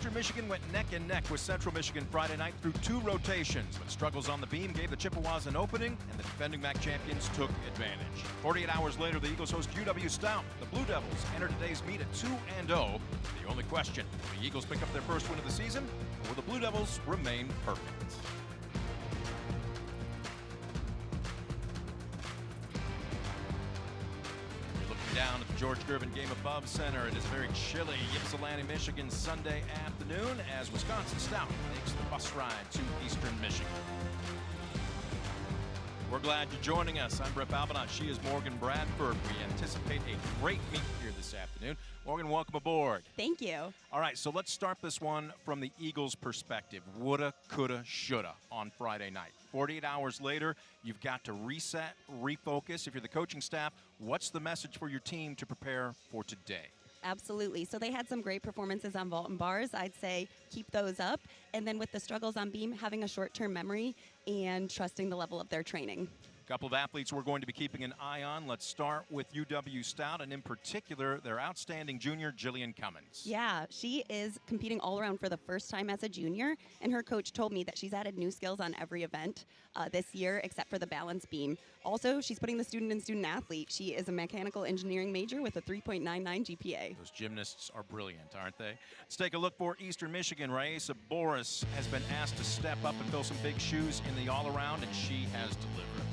Eastern Michigan went neck and neck with Central Michigan Friday night through 2 rotations, but struggles on the beam gave the Chippewas an opening, and the defending MAC champions took advantage. 48 hours later, the Eagles host UW Stout. The Blue Devils enter today's meet at 2-0. The only question, will the Eagles pick up their first win of the season, or will the Blue Devils remain perfect? Down at the George Gervin Game Above Center. It is very chilly Ypsilanti, Michigan Sunday afternoon as Wisconsin Stout makes the bus ride to Eastern Michigan. We're glad you're joining us. I'm Brett Balbinot. She is Morgan Bradford. We anticipate a great meet here this afternoon. Morgan, welcome aboard. Thank you. All right, so let's start this one from the Eagles' perspective. Woulda, coulda, shoulda on Friday night. 48 hours later, you've got to reset, refocus. If you're the coaching staff, what's the message for your team to prepare for today? Absolutely. So they had some great performances on vault and bars. I'd say keep those up. And then with the struggles on beam, having a short-term memory and trusting the level of their training. A couple of athletes we're going to be keeping an eye on. Let's start with UW Stout, and in particular, their outstanding junior, Jillian Cummins. Yeah, she is competing all around for the first time as a junior, and her coach told me that she's added new skills on every event this year except for the balance beam. Also, she's putting the student in student athlete. She is a mechanical engineering major with a 3.99 GPA. Those gymnasts are brilliant, aren't they? Let's take a look for Eastern Michigan. Raisa Boris has been asked to step up and fill some big shoes in the all-around, and she has delivered.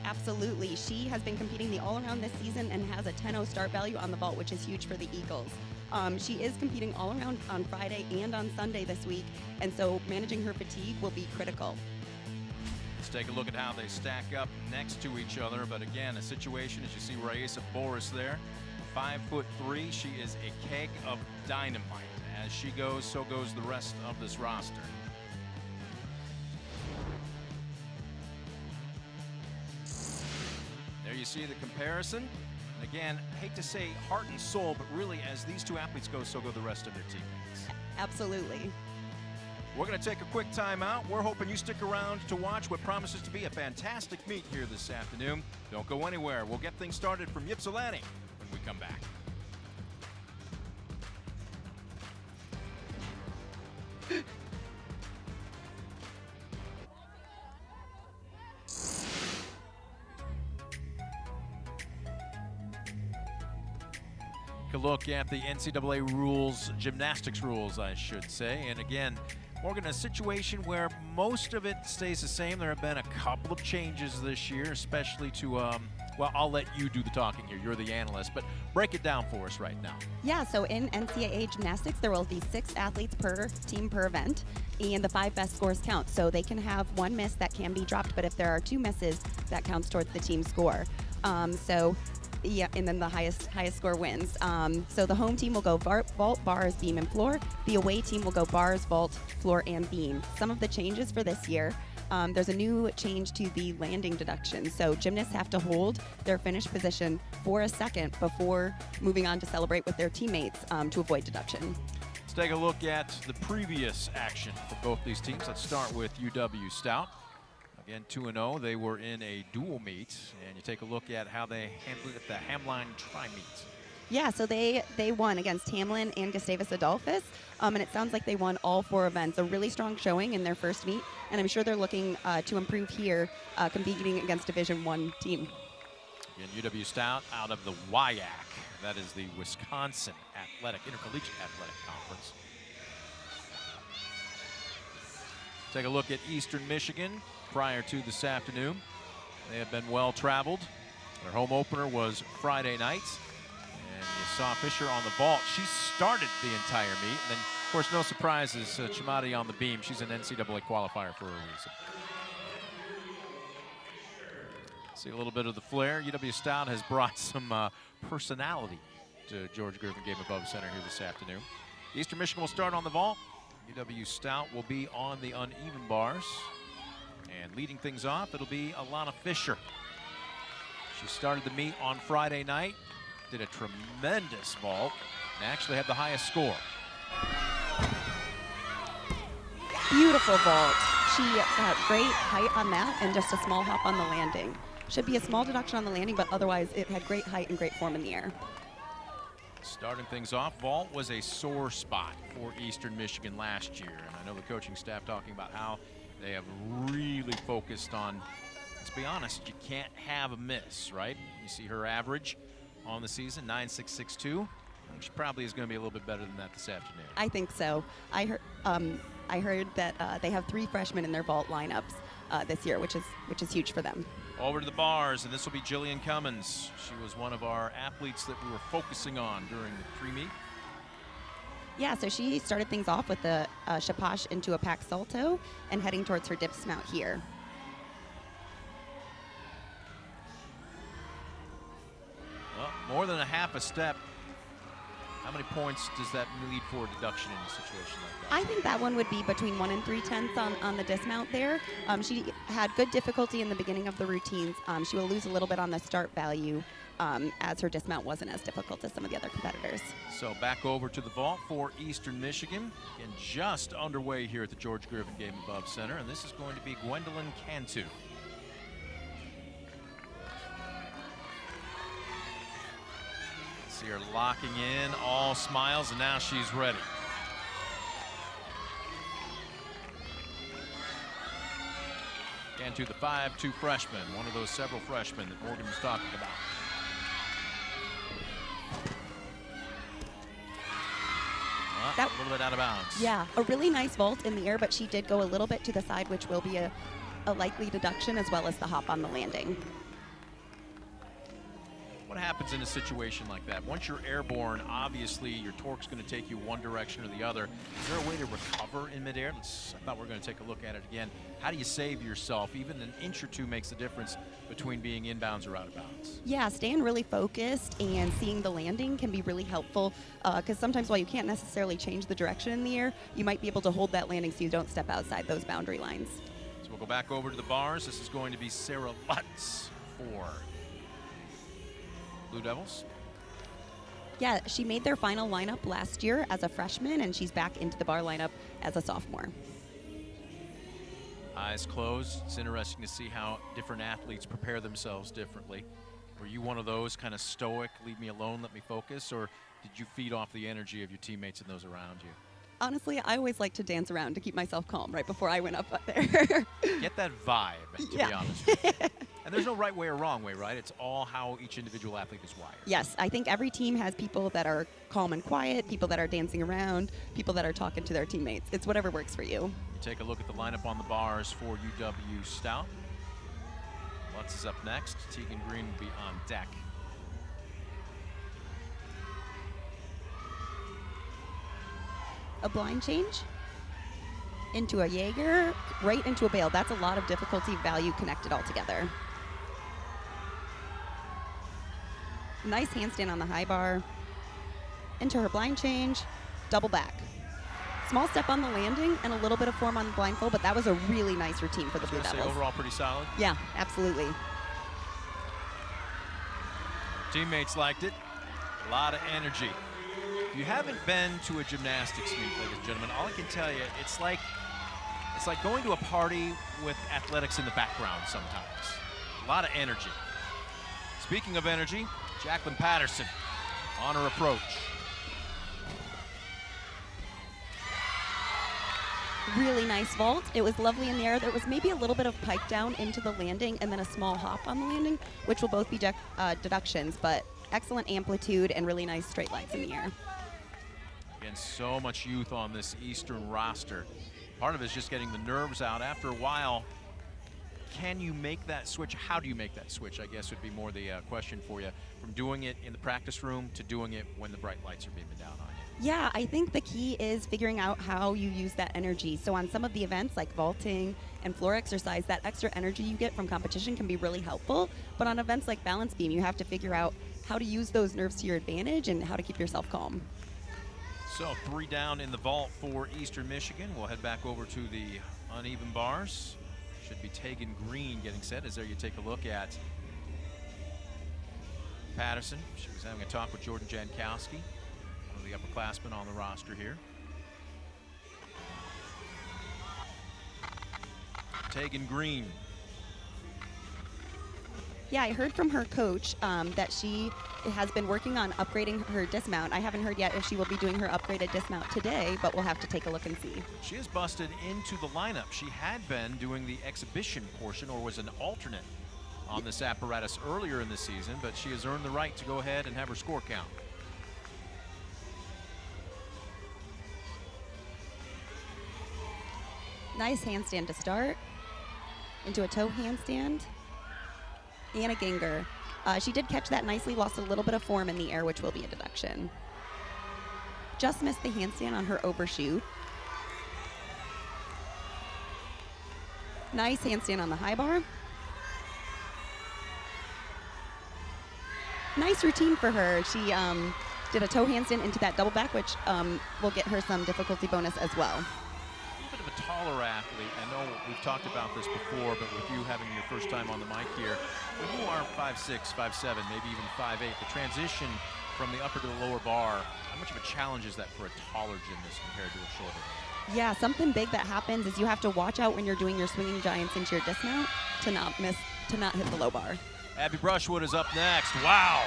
Absolutely. She has been competing the all-around this season and has a 10.0 start value on the vault, which is huge for the Eagles. She is competing all-around on Friday and on Sunday this week, and so managing her fatigue will be critical. Let's take a look at how they stack up next to each other. But again, a situation, as you see Raisa Boris there, 5'3". She is a keg of dynamite. As she goes, so goes the rest of this roster. There you see the comparison. And again, I hate to say heart and soul, but really as these two athletes go, so go the rest of their teammates. Absolutely. We're going to take a quick timeout. We're hoping you stick around to watch what promises to be a fantastic meet here this afternoon. Don't go anywhere. We'll get things started from Ypsilanti when we come back. A look at the NCAA rules, gymnastics rules, I should say. And again, Morgan, a situation where most of it stays the same. There have been a couple of changes this year, especially to, well, I'll let you do the talking here. You're the analyst, but break it down for us right now. Yeah, so in NCAA gymnastics, there will be 6 athletes per team per event, and the 5 best scores count. So they can have 1 miss that can be dropped, but if there are 2 misses, that counts towards the team score. Yeah, and then the highest score wins. So the home team will go vault, bars, beam, and floor. The away team will go bars, vault, floor, and beam. Some of the changes for this year, there's a new change to the landing deduction. So gymnasts have to hold their finished position for a second before moving on to celebrate with their teammates to avoid deduction. Let's take a look at the previous action for both these teams. Let's start with UW Stout. Again, 2-0. They were in a dual meet, and you take a look at how they handled it at the Hamline Tri-Meet. Yeah, so they won against Hamlin and Gustavus Adolphus, and it sounds like they won all 4 events. A really strong showing in their first meet, and I'm sure they're looking to improve here, competing against Division I team. Again, UW Stout out of the WIAC. That is the Wisconsin Intercollegiate Athletic Conference. Take a look at Eastern Michigan. Prior to this afternoon, they have been well traveled. Their home opener was Friday night, and you saw Fisher on the vault. She started the entire meet, and then, of course, no surprises, Chamati on the beam. She's an NCAA qualifier for a reason. See a little bit of the flair. UW Stout has brought some personality to George Gervin Game Above Center here this afternoon. Eastern Michigan will start on the vault. UW Stout will be on the uneven bars. And leading things off, it'll be Alana Fisher. She started the meet on Friday night, did a tremendous vault, and actually had the highest score. Beautiful vault. She got great height on that and just a small hop on the landing. Should be a small deduction on the landing, but otherwise it had great height and great form in the air. Starting things off, vault was a sore spot for Eastern Michigan last year. And I know the coaching staff talking about how they have really focused on, let's be honest, you can't have a miss, right? You see her average on the season, 9.662. She probably is going to be a little bit better than that this afternoon. I think so. I heard that they have 3 freshmen in their vault lineups this year, which is huge for them. Over to the bars, and this will be Jillian Cummins. She was one of our athletes that we were focusing on during the pre-meet. Yeah, so she started things off with a shapash into a pack salto and heading towards her dismount here. Well, more than a half a step. How many points does that need for a deduction in a situation like that? I think that one would be between 1 and 3/10 on the dismount there. She had good difficulty in the beginning of the routines. She will lose a little bit on the start value as her dismount wasn't as difficult as some of the other competitors. So back over to the vault for Eastern Michigan. Again, just underway here at the George Griffin Game Above Center, and this is going to be Gwendolyn Cantu. See her locking in, all smiles, and now she's ready. Cantu, the 5'2" freshman, one of those several freshmen that Morgan was talking about. A little bit out of bounds. Yeah, a really nice vault in the air, but she did go a little bit to the side, which will be a likely deduction, as well as the hop on the landing. What happens in a situation like that? Once you're airborne, obviously your torque's going to take you one direction or the other. Is there a way to recover in midair? I thought we were going to take a look at it again. How do you save yourself? Even an inch or two makes a difference between being inbounds or out of bounds. Yeah, staying really focused and seeing the landing can be really helpful because sometimes while you can't necessarily change the direction in the air, you might be able to hold that landing so you don't step outside those boundary lines. So we'll go back over to the bars. This is going to be Sarah Lutz for Blue Devils. Yeah, she made their final lineup last year as a freshman, and she's back into the bar lineup as a sophomore. Eyes closed. It's interesting to see how different athletes prepare themselves differently. Were you one of those kind of stoic, leave me alone, let me focus, or did you feed off the energy of your teammates and those around you? Honestly, I always like to dance around to keep myself calm right before I went up there. Get that vibe, to be honest with you. And there's no right way or wrong way, right? It's all how each individual athlete is wired. Yes, I think every team has people that are calm and quiet, people that are dancing around, people that are talking to their teammates. It's whatever works for you. You take a look at the lineup on the bars for UW Stout. Lutz is up next. Tegan Green will be on deck. A blind change into a Jaeger, right into a bail. That's a lot of difficulty value connected all together. Nice handstand on the high bar. Into her blind change, double back. Small step on the landing and a little bit of form on the blindfold, but that was a really nice routine for the Blue Devils. Overall pretty solid? Yeah, absolutely. Teammates liked it. A lot of energy. If you haven't been to a gymnastics meet, ladies and gentlemen, all I can tell you, it's like going to a party with athletics in the background sometimes. A lot of energy. Speaking of energy, Jacqueline Patterson on her approach. Really nice vault. It was lovely in the air. There was maybe a little bit of pike down into the landing and then a small hop on the landing, which will both be deductions, but excellent amplitude and really nice straight lines in the air. Again, so much youth on this Eastern roster. Part of it is just getting the nerves out. After a while, can you make that switch? How do you make that switch, I guess, would be more the question for you, from doing it in the practice room to doing it when the bright lights are beaming down on you? Yeah, I think the key is figuring out how you use that energy. So on some of the events like vaulting and floor exercise, that extra energy you get from competition can be really helpful. But on events like balance beam, you have to figure out how to use those nerves to your advantage and how to keep yourself calm. So 3 down in the vault for Eastern Michigan. We'll head back over to the uneven bars. Should be Tegan Green getting set. As there you take a look at Patterson. She was having a talk with Jordan Jankowski, one of the upperclassmen on the roster here. Tegan Green. Yeah, I heard from her coach that she has been working on upgrading her dismount. I haven't heard yet if she will be doing her upgraded dismount today, but we'll have to take a look and see. She has busted into the lineup. She had been doing the exhibition portion, or was an alternate on this apparatus earlier in the season, but she has earned the right to go ahead and have her score count. Nice handstand to start. Into a toe handstand. And a Ginger. She did catch that nicely, lost a little bit of form in the air, which will be a deduction. Just missed the handstand on her overshoot. Nice handstand on the high bar. Nice routine for her. She did a toe handstand into that double back, which will get her some difficulty bonus as well. A taller athlete. I know we've talked about this before, but with you having your first time on the mic here, when you are 5'6", 5'7", maybe even 5'8", the transition from the upper to the lower bar, how much of a challenge is that for a taller gymnast compared to a shorter? Yeah, something big that happens is you have to watch out when you're doing your swinging giants into your dismount to not hit the low bar. Abby Brushwood is up next. Wow.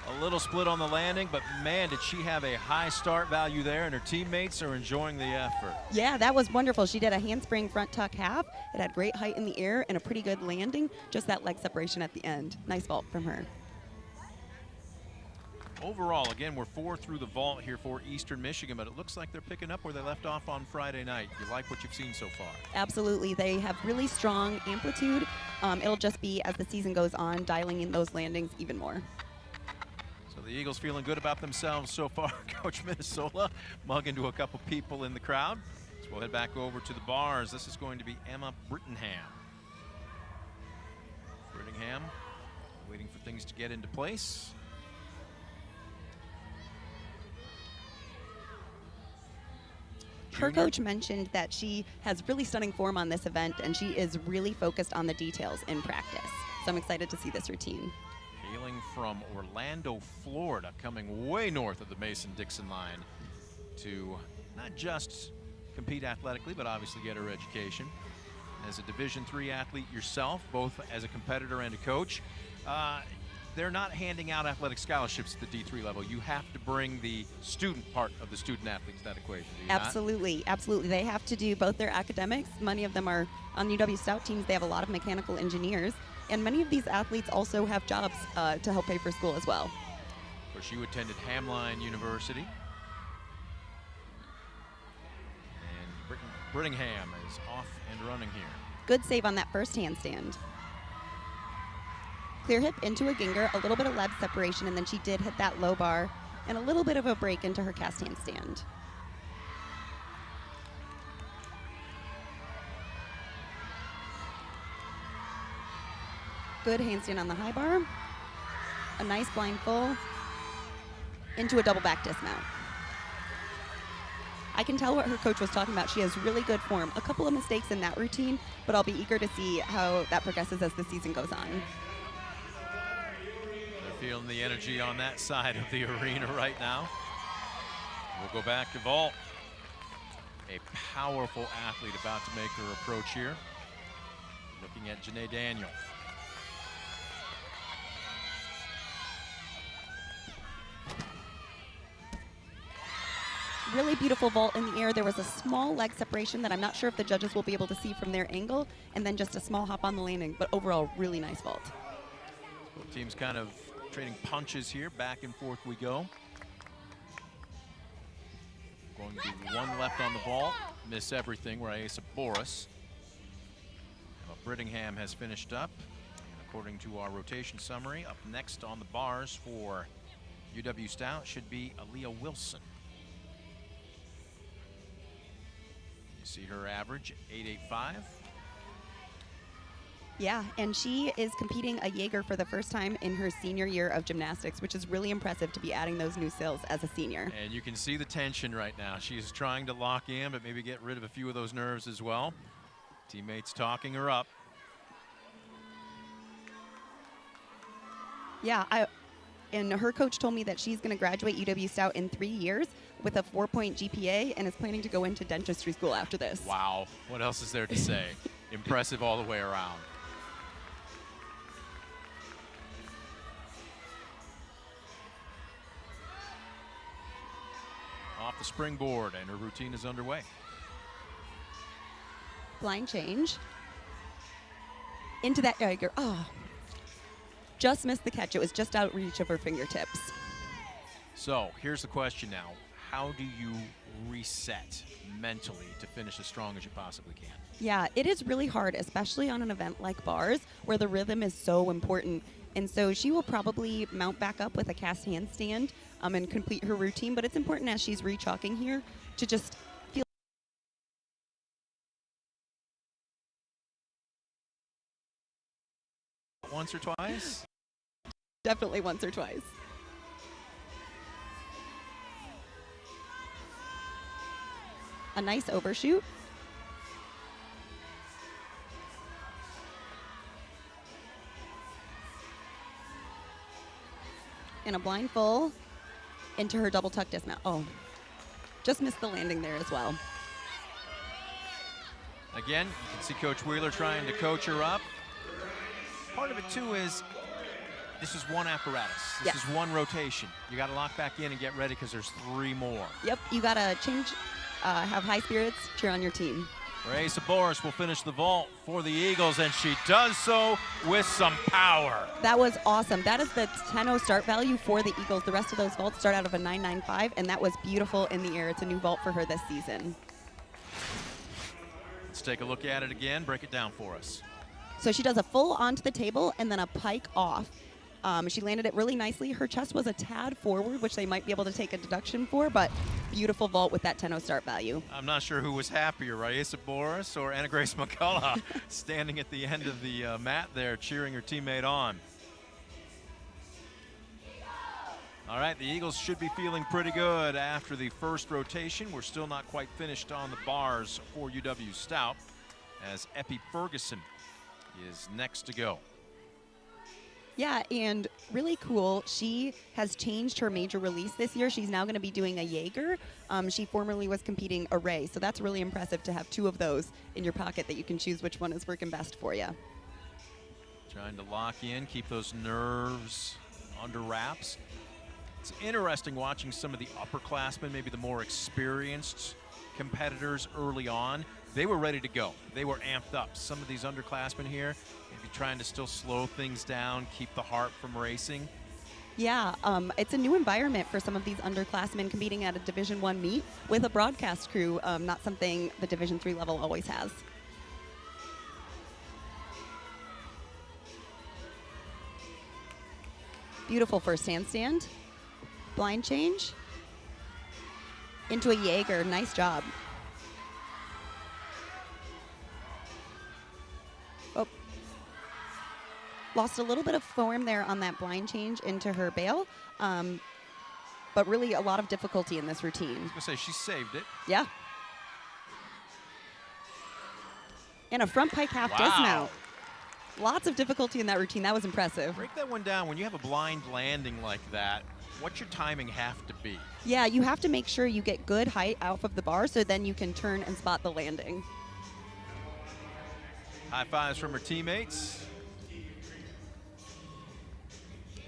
A little split on the landing, but man, did she have a high start value there, and her teammates are enjoying the effort. Yeah, that was wonderful. She did a handspring front tuck half. It had great height in the air and a pretty good landing, just that leg separation at the end. Nice vault from her. Overall, again, we're 4 through the vault here for Eastern Michigan, but it looks like they're picking up where they left off on Friday night. You like what you've seen so far? Absolutely. They have really strong amplitude. It'll just be, as the season goes on, dialing in those landings even more. The Eagles feeling good about themselves so far. Coach Minnesota mugging to a couple people in the crowd. So we'll head back over to the bars. This is going to be Emma Brittingham. Brittingham waiting for things to get into place. Her coach mentioned that she has really stunning form on this event, and she is really focused on the details in practice. So I'm excited to see this routine. Hailing from Orlando, Florida, coming way north of the Mason-Dixon line to not just compete athletically, but obviously get her education. As a Division III athlete yourself, both as a competitor and a coach, they're not handing out athletic scholarships at the D3 level. You have to bring the student part of the student athletes to that equation, do you Absolutely, not? Absolutely. They have to do both their academics. Many of them are on UW Stout teams. They have a lot of mechanical engineers. And many of these athletes also have jobs to help pay for school as well. Of course, you attended Hamline University. And Brittingham is off and running here. Good save on that first handstand. Clear hip into a Ginger, a little bit of leg separation, and then she did hit that low bar and a little bit of a break into her cast handstand. Good handstand on the high bar. A nice blind full into a double back dismount. I can tell what her coach was talking about. She has really good form. A couple of mistakes in that routine, but I'll be eager to see how that progresses as the season goes on. They're feeling the energy on that side of the arena right now. We'll go back to vault. A powerful athlete about to make her approach here. Looking at Janae Daniel. Really beautiful vault in the air. There was a small leg separation that I'm not sure if the judges will be able to see from their angle, and then just a small hop on the landing, but overall, really nice vault. Both teams kind of trading punches here. Back and forth we go. Going to be one left on the vault. Miss everything, Raisa Boris. Brittingham has finished up. And according to our rotation summary, up next on the bars for UW Stout should be Aaliyah Wilson. See her average, 8.85. Yeah, and she is competing a Jaeger for the first time in her senior year of gymnastics, which is really impressive to be adding those new skills as a senior. And you can see the tension right now. She's trying to lock in, but maybe get rid of a few of those nerves as well. Teammates talking her up. Yeah, and her coach told me that she's going to graduate UW Stout in 3 years with a 4-point GPA and is planning to go into dentistry school after this. Wow, what else is there to say? Impressive all the way around. off the springboard, and her routine is underway. Blind change. Into that Jaeger. Oh. Just missed the catch. It was just out of reach of her fingertips. So here's the question now. How do you reset mentally to finish as strong as you possibly can? Yeah, it is really hard, especially on an event like bars where the rhythm is so important. And so she will probably mount back up with a cast handstand and complete her routine. But it's important as she's re-chalking here to just feel once or twice? definitely once or twice. A nice overshoot. And a blind full into her double tuck dismount. Oh, just missed the landing there as well. Again, you can see Coach Wheeler trying to coach her up. Part of it, too, is this is one apparatus. This is one rotation. You got to lock back in and get ready because there's 3 more. Yep, you got to change, have high spirits, cheer on your team. Raisa Boris will finish the vault for the Eagles, and she does so with some power. That was awesome. That is the 10-0 start value for the Eagles. The rest of those vaults start out of a 9.95, and that was beautiful in the air. It's a new vault for her this season. Let's take a look at it again. Break it down for us. So she does a full onto the table and then a pike off. She landed it really nicely. Her chest was a tad forward, which they might be able to take a deduction for, but beautiful vault with that 10-0 start value. I'm not sure who was happier, Raisa Boris or Anna Grace McCullough, standing at the end of the mat there, cheering her teammate on. All right, the Eagles should be feeling pretty good after the first rotation. We're still not quite finished on the bars for UW Stout, as Epi Ferguson is next to go. Yeah, and really cool, she has changed her major release this year. She's now going to be doing a Jaeger. She formerly was competing a Ray, so that's really impressive to have 2 of those in your pocket that you can choose which one is working best for you. Trying to lock in, keep those nerves under wraps. It's interesting watching some of the upperclassmen, maybe the more experienced competitors early on. They were ready to go. They were amped up. Some of these underclassmen here, maybe trying to still slow things down, keep the heart from racing. Yeah, it's a new environment for some of these underclassmen competing at a Division I meet with a broadcast crew, not something the Division III level always has. Beautiful first handstand. Blind change. Into a Jaeger. Nice job. Oh. Lost a little bit of form there on that blind change into her bail, but really a lot of difficulty in this routine. I was going to say, she saved it. Yeah. And a front pike half dismount. Lots of difficulty in that routine. That was impressive. Break that one down. When you have a blind landing like that, what's your timing have to be? Yeah, you have to make sure you get good height off of the bar so then you can turn and spot the landing. High fives from her teammates.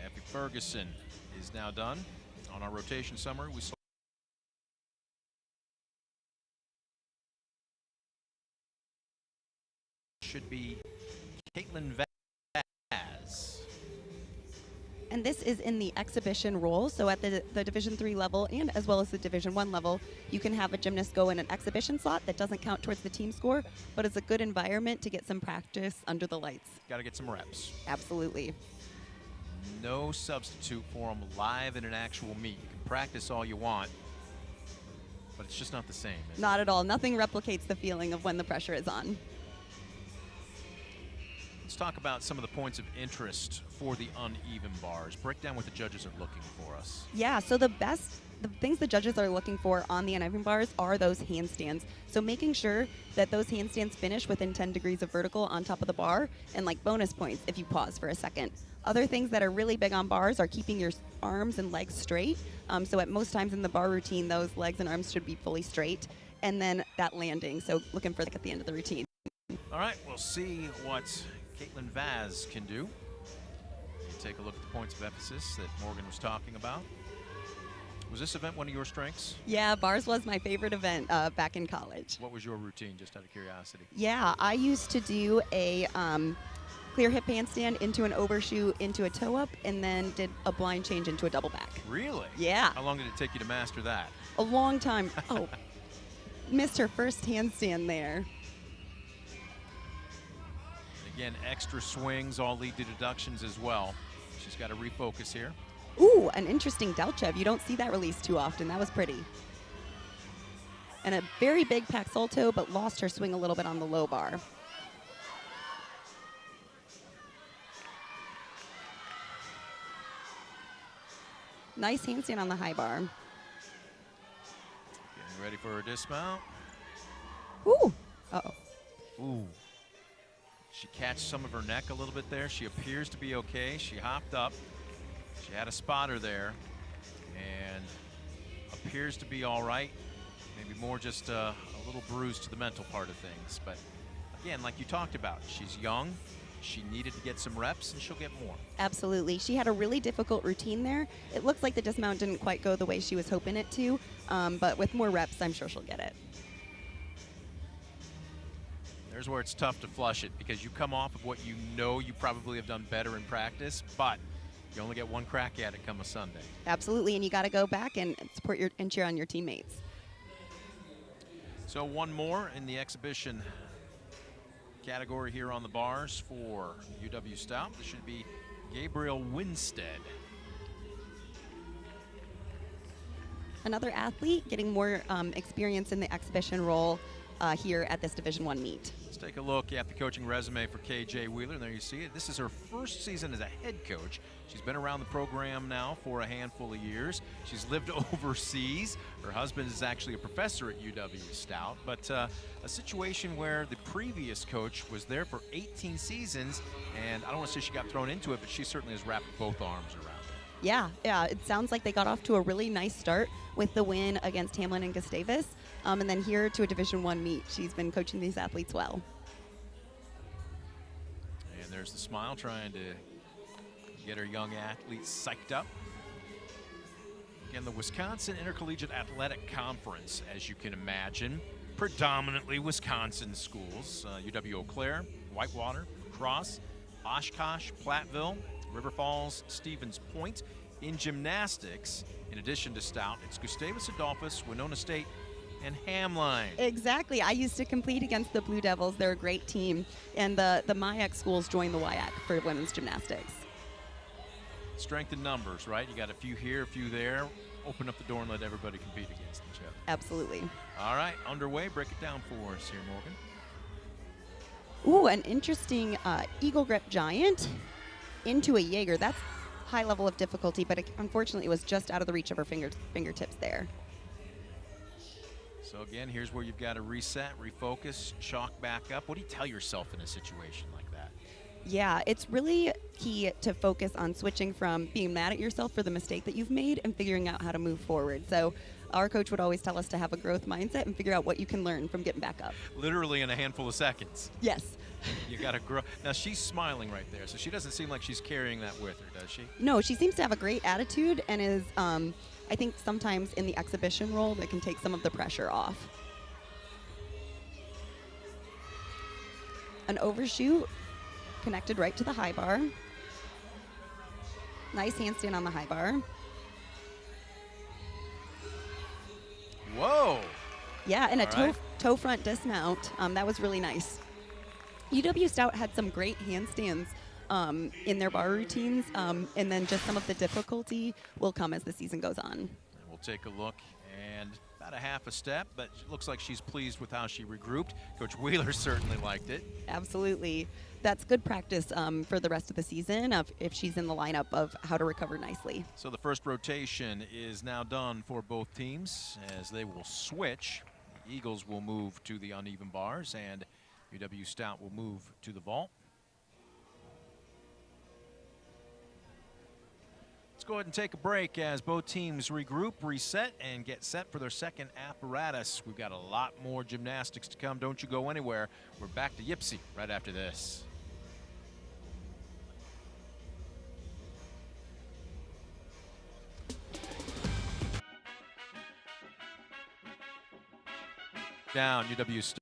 Epi Ferguson is now done. On our rotation summary, we saw should be Caitlin Vaz. And this is in the exhibition role. So at the Division III level and as well as the Division I level, you can have a gymnast go in an exhibition slot that doesn't count towards the team score, but it's a good environment to get some practice under the lights. Got to get some reps. Absolutely. No substitute for them live in an actual meet. You can practice all you want, but it's just not the same. Not at all. Nothing replicates the feeling of when the pressure is on. Let's talk about some of the points of interest for the uneven bars. Break down what the judges are looking for us. Yeah, so the things the judges are looking for on the uneven bars are those handstands. So making sure that those handstands finish within 10 degrees of vertical on top of the bar, and like bonus points if you pause for a second. Other things that are really big on bars are keeping your arms and legs straight. So at most times in the bar routine, those legs and arms should be fully straight. And then that landing, so looking for at the end of the routine. All right, we'll see what Caitlin Vaz can do. Take a look at the points of emphasis that Morgan was talking about. Was this event one of your strengths? Yeah, bars was my favorite event back in college. What was your routine, just out of curiosity? Yeah, I used to do a clear hip handstand into an overshoot into a toe up, and then did a blind change into a double back. Really? Yeah. How long did it take you to master that? A long time. Oh, missed her first handstand there. Again, extra swings all lead to deductions as well. She's got to refocus here. Ooh, an interesting Delchev. You don't see that release too often. That was pretty. And a very big pack salto, but lost her swing a little bit on the low bar. Nice handstand on the high bar. Getting ready for her dismount. Ooh. Uh-oh. Ooh. She catched some of her neck a little bit there. She appears to be okay. She hopped up. She had a spotter there and appears to be all right. Maybe more just a little bruise to the mental part of things. But again, like you talked about, she's young. She needed to get some reps, and she'll get more. Absolutely. She had a really difficult routine there. It looks like the dismount didn't quite go the way she was hoping it to, but with more reps, I'm sure she'll get it. There's where it's tough to flush it, because you come off of what you know you probably have done better in practice, but you only get one crack at it come a Sunday. Absolutely, and you got to go back and support and cheer on your teammates. So one more in the exhibition category here on the bars for UW Stout. This should be Gabriel Winstead. Another athlete getting more experience in the exhibition role here at this Division I meet. Let's take a look at the coaching resume for KJ Wheeler. And there you see it. This is her first season as a head coach. She's been around the program now for a handful of years. She's lived overseas. Her husband is actually a professor at UW Stout, but a situation where the previous coach was there for 18 seasons, and I don't want to say she got thrown into it, but she certainly has wrapped both arms around it. Yeah, it sounds like they got off to a really nice start with the win against Hamlin and Gustavus, and then here to a Division I meet. She's been coaching these athletes well. And there's the smile, trying to get her young athletes psyched up. Again, the Wisconsin Intercollegiate Athletic Conference, as you can imagine, predominantly Wisconsin schools. UW Eau Claire, Whitewater, Cross, Oshkosh, Platteville, River Falls, Stevens Point. In gymnastics, in addition to Stout, it's Gustavus Adolphus, Winona State, and Hamline. Exactly. I used to compete against the Blue Devils. They're a great team. And the MIAC schools joined the WIAC for women's gymnastics. Strength in numbers, right? You got a few here, a few there. Open up the door and let everybody compete against each other. Absolutely. All right, underway. Break it down for us here, Morgan. Ooh, an interesting eagle grip giant into a Jaeger. That's high level of difficulty, but unfortunately it was just out of the reach of her fingertips there. So again, here's where you've got to reset, refocus, chalk back up. What do you tell yourself in a situation like that? Yeah, it's really key to focus on switching from being mad at yourself for the mistake that you've made and figuring out how to move forward. So our coach would always tell us to have a growth mindset and figure out what you can learn from getting back up. Literally in a handful of seconds. Yes. You got to grow. Now, she's smiling right there, so she doesn't seem like she's carrying that with her, does she? No, she seems to have a great attitude and is, I think sometimes in the exhibition role that can take some of the pressure off. An overshoot connected right to the high bar. Nice handstand on the high bar. Whoa. Yeah, and a toe front dismount. That was really nice. UW Stout had some great handstands in their bar routines, and then just some of the difficulty will come as the season goes on. And we'll take a look, and about a half a step, but it looks like she's pleased with how she regrouped. Coach Wheeler certainly liked it. Absolutely. That's good practice for the rest of the season if she's in the lineup of how to recover nicely. So the first rotation is now done for both teams as they will switch. The Eagles will move to the uneven bars, and UW Stout will move to the vault. Let's go ahead and take a break as both teams regroup, reset, and get set for their second apparatus. We've got a lot more gymnastics to come. Don't you go anywhere. We're back to Yipsy right after this. Down, UW Stout.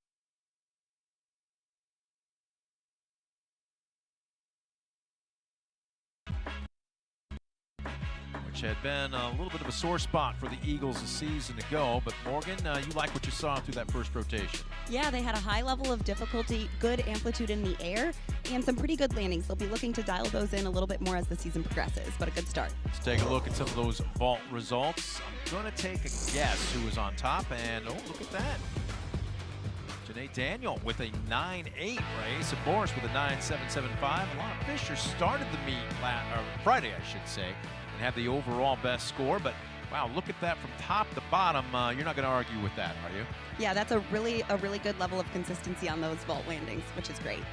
Which had been a little bit of a sore spot for the Eagles a season ago. But Morgan, you like what you saw through that first rotation. Yeah, they had a high level of difficulty, good amplitude in the air, and some pretty good landings. They'll be looking to dial those in a little bit more as the season progresses, but a good start. Let's take a look at some of those vault results. I'm going to take a guess who was on top, and oh, look at that. Janae Daniel with a 9.8 race, and Boris with a 9.775. Alana Fisher started the meet Friday, I should say, and had the overall best score. But wow, look at that from top to bottom. You're not going to argue with that, are you? Yeah, that's a really good level of consistency on those vault landings, which is great.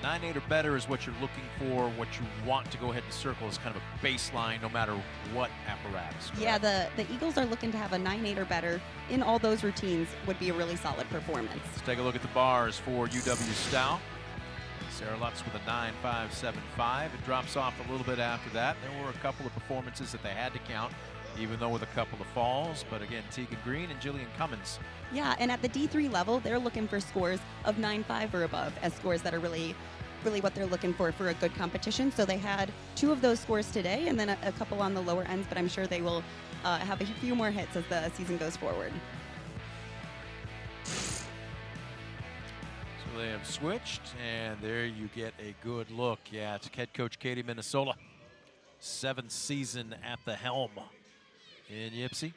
9.8 or better is what you're looking for. What you want to go ahead and circle is kind of a baseline, no matter what apparatus. Correct? Yeah, the Eagles are looking to have a 9.8 or better in all those routines. Would be a really solid performance. Let's take a look at the bars for UW Stout. Sarah Lutz with a 9.575. It drops off a little bit after that. There were a couple of performances that they had to count, even though with a couple of falls. But again, Tegan Green and Jillian Cummins. Yeah, and at the D3 level, they're looking for scores of 9.5 or above as scores that are really what they're looking for a good competition. So they had 2 of those scores today, and then a couple on the lower ends, but I'm sure they will have a few more hits as the season goes forward. So they have switched, and there you get a good look at head coach Katie Minnesota. 7th season at the helm in Ypsi.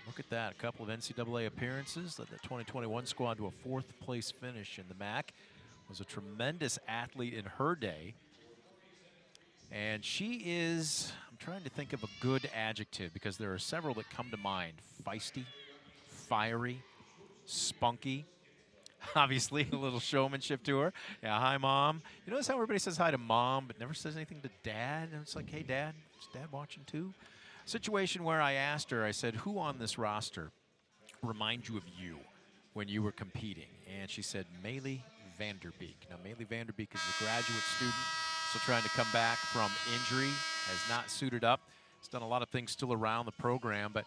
Look at that, a couple of NCAA appearances, led the 2021 squad to a 4th place finish in the MAC. Was a tremendous athlete in her day. And she is, I'm trying to think of a good adjective because there are several that come to mind. Feisty, fiery, spunky. Obviously, a little showmanship to her. Yeah, hi, Mom. You notice how everybody says hi to Mom but never says anything to Dad? And it's like, hey, Dad, is Dad watching too? Situation where I asked her, I said, who on this roster reminds you of you when you were competing? And she said, Maylee Vanderbeek. Now, Maylee Vanderbeek is a graduate student, still trying to come back from injury, has not suited up. Has done a lot of things still around the program, but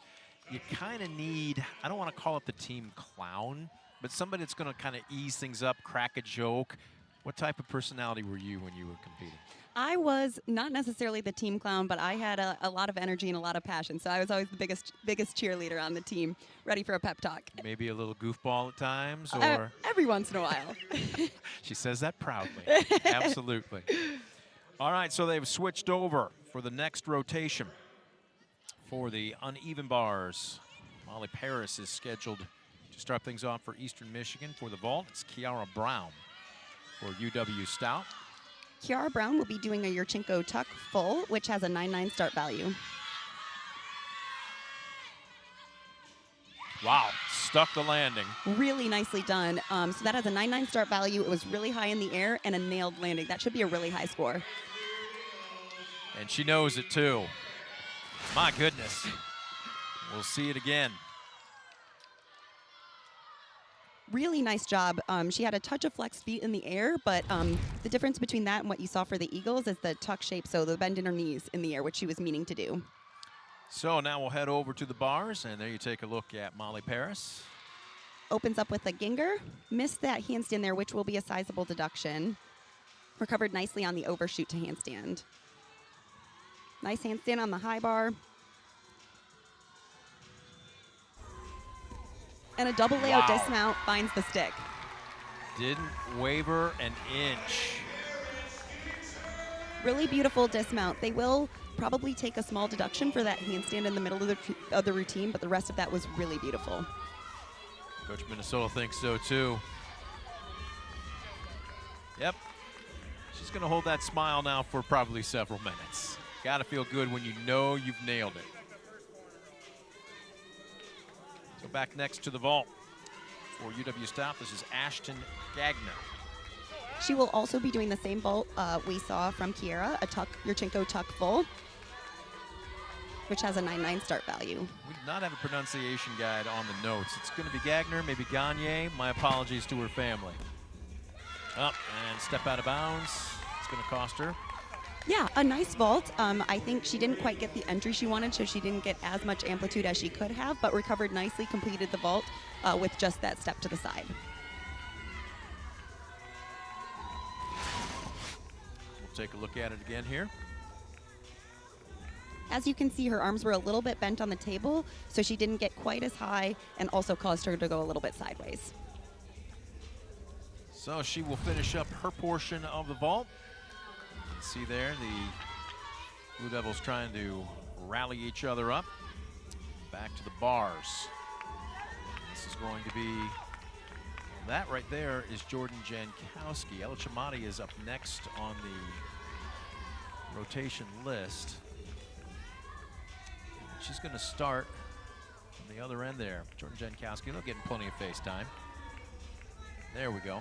you kind of need, I don't want to call it the team clown, but somebody that's going to kind of ease things up, crack a joke. What type of personality were you when you were competing? I was not necessarily the team clown, but I had a lot of energy and a lot of passion. So I was always the biggest cheerleader on the team, ready for a pep talk. Maybe a little goofball at times, or every once in a while. She says that proudly. Absolutely. All right, so they've switched over for the next rotation. For the uneven bars, Molly Paris is scheduled to start things off for Eastern Michigan. For the vault, it's Kiara Brown for UW Stout. Kiara Brown will be doing a Yurchenko tuck full, which has a 9.9 start value. Wow, stuck the landing. Really nicely done. So that has a 9.9 start value. It was really high in the air and a nailed landing. That should be a really high score. And she knows it too. My goodness. We'll see it again. Really nice job. She had a touch of flex feet in the air, but the difference between that and what you saw for the Eagles is the tuck shape, so the bend in her knees in the air, which she was meaning to do. So now we'll head over to the bars, and there you take a look at Molly Paris. Opens up with a ginger. Missed that handstand there, which will be a sizable deduction. Recovered nicely on the overshoot to handstand. Nice handstand on the high bar. And a double layout dismount finds the stick. Didn't waver an inch. Really beautiful dismount. They will probably take a small deduction for that handstand in the middle of the routine, but the rest of that was really beautiful. Coach Minnesota thinks so too. Yep. She's going to hold that smile now for probably several minutes. Got to feel good when you know you've nailed it. So back next to the vault for UW Stout, this is Ashton Gagner. She will also be doing the same vault we saw from Kiera, a tuck, Yurchenko tuck full, which has a 9.9 start value. We did not have a pronunciation guide on the notes. It's going to be Gagner, maybe Gagne. My apologies to her family. Up and step out of bounds. It's going to cost her. Yeah, a nice vault. I think she didn't quite get the entry she wanted, so she didn't get as much amplitude as she could have, but recovered nicely, completed the vault. with just that step to the side. We'll take a look at it again here. As you can see, her arms were a little bit bent on the table, so she didn't get quite as high and also caused her to go a little bit sideways. So she will finish up her portion of the vault. You can see there the Blue Devils trying to rally each other up. Back to the bars. This is going to be, that right there is Jordan Jankowski. Ella Chamati is up next on the rotation list. She's going to start on the other end there. Jordan Jankowski, they're getting plenty of face time. There we go.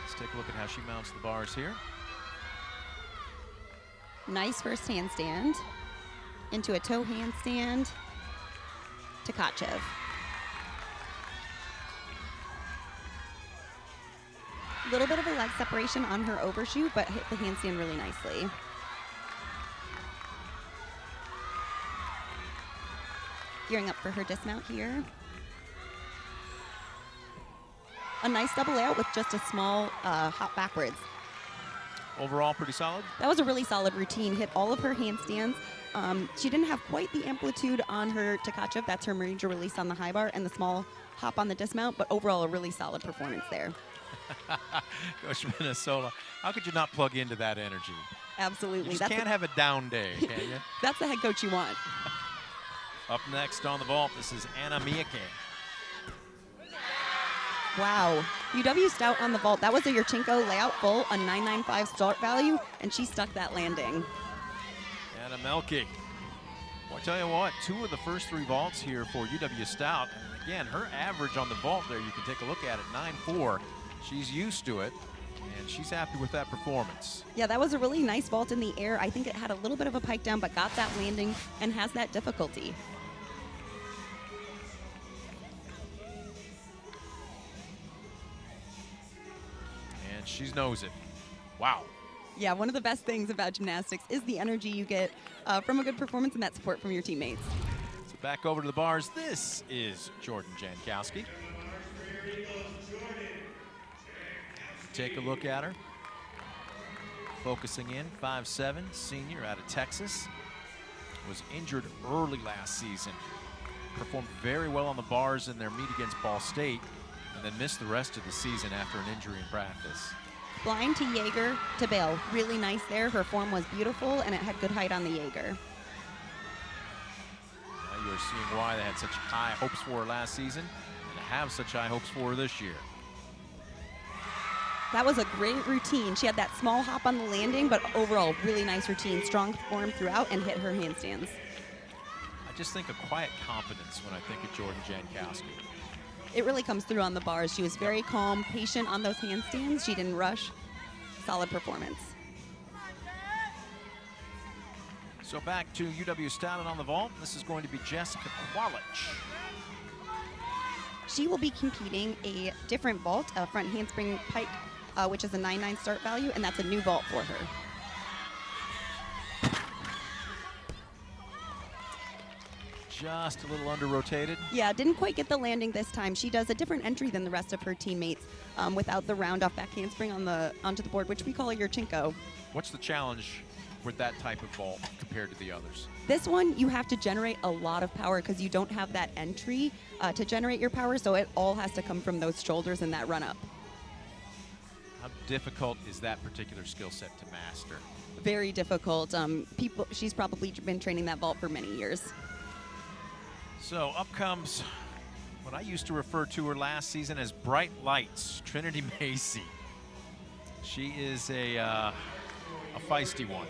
Let's take a look at how she mounts the bars here. Nice first handstand into a toe handstand to Tkachev. Little bit of a leg separation on her overshoot, but hit the handstand really nicely. Gearing up for her dismount here. A nice double out with just a small hop backwards. Overall, pretty solid. That was a really solid routine. Hit all of her handstands. She didn't have quite the amplitude on her Tkachev. That's her major release on the high bar and the small hop on the dismount, but overall a really solid performance there. Coach Minnesota, how could you not plug into that energy? Absolutely. You just can't have a down day, can you? That's the head coach you want. Up next on the vault, this is Anna Miyake. Wow. UW Stout on the vault. That was a Yurchenko layout full, a 995 start value, and she stuck that landing. Anna Melke. Well, I tell you what, 2 of the first 3 vaults here for UW Stout. And again, her average on the vault there, you can take a look at it, 9.4. She's used to it, and she's happy with that performance. Yeah, that was a really nice vault in the air. I think it had a little bit of a pike down, but got that landing and has that difficulty. And she knows it. Wow. Yeah, one of the best things about gymnastics is the energy you get from a good performance and that support from your teammates. So back over to the bars. This is Jordan Jankowski. Take a look at her. Focusing in, 5'7", senior out of Texas. Was injured early last season. Performed very well on the bars in their meet against Ball State, and then missed the rest of the season after an injury in practice. Blind to Jaeger to Bill. Really nice there. Her form was beautiful, and it had good height on the Jaeger. Now you're seeing why they had such high hopes for her last season, and have such high hopes for her this year. That was a great routine. She had that small hop on the landing, but overall, really nice routine. Strong form throughout and hit her handstands. I just think of quiet confidence when I think of Jordan Jankowski. It really comes through on the bars. She was very calm, patient on those handstands. She didn't rush. Solid performance. So back to UW Stout and on the vault. This is going to be Jessica Qualich. She will be competing a different vault, a front handspring pike, which is a 9.9 start value, and that's a new vault for her. Just a little under-rotated. Yeah, didn't quite get the landing this time. She does a different entry than the rest of her teammates without the round off back handspring onto the board, which we call a Yurchenko. What's the challenge with that type of vault compared to the others? This one, you have to generate a lot of power because you don't have that entry to generate your power, so it all has to come from those shoulders and that run-up. How difficult is that particular skill set to master? Very difficult. She's probably been training that vault for many years. So up comes what I used to refer to her last season as Bright Lights, Trinity Macy. She is a feisty one.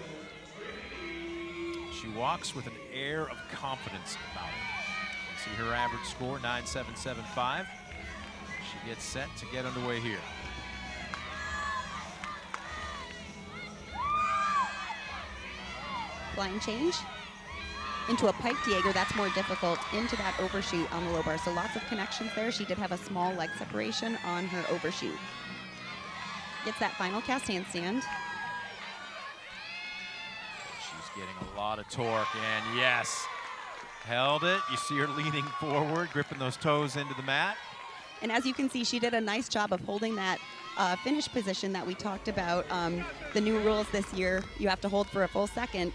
She walks with an air of confidence about her. See her average score, 9.775. She gets set to get underway here. Blind change into a pike Jaeger. That's more difficult. Into that overshoot on the low bar. So lots of connections there. She did have a small leg separation on her overshoot. Gets that final cast handstand. She's getting a lot of torque, and yes, held it. You see her leaning forward, gripping those toes into the mat. And as you can see, she did a nice job of holding that finish position that we talked about. The new rules this year, you have to hold for a full second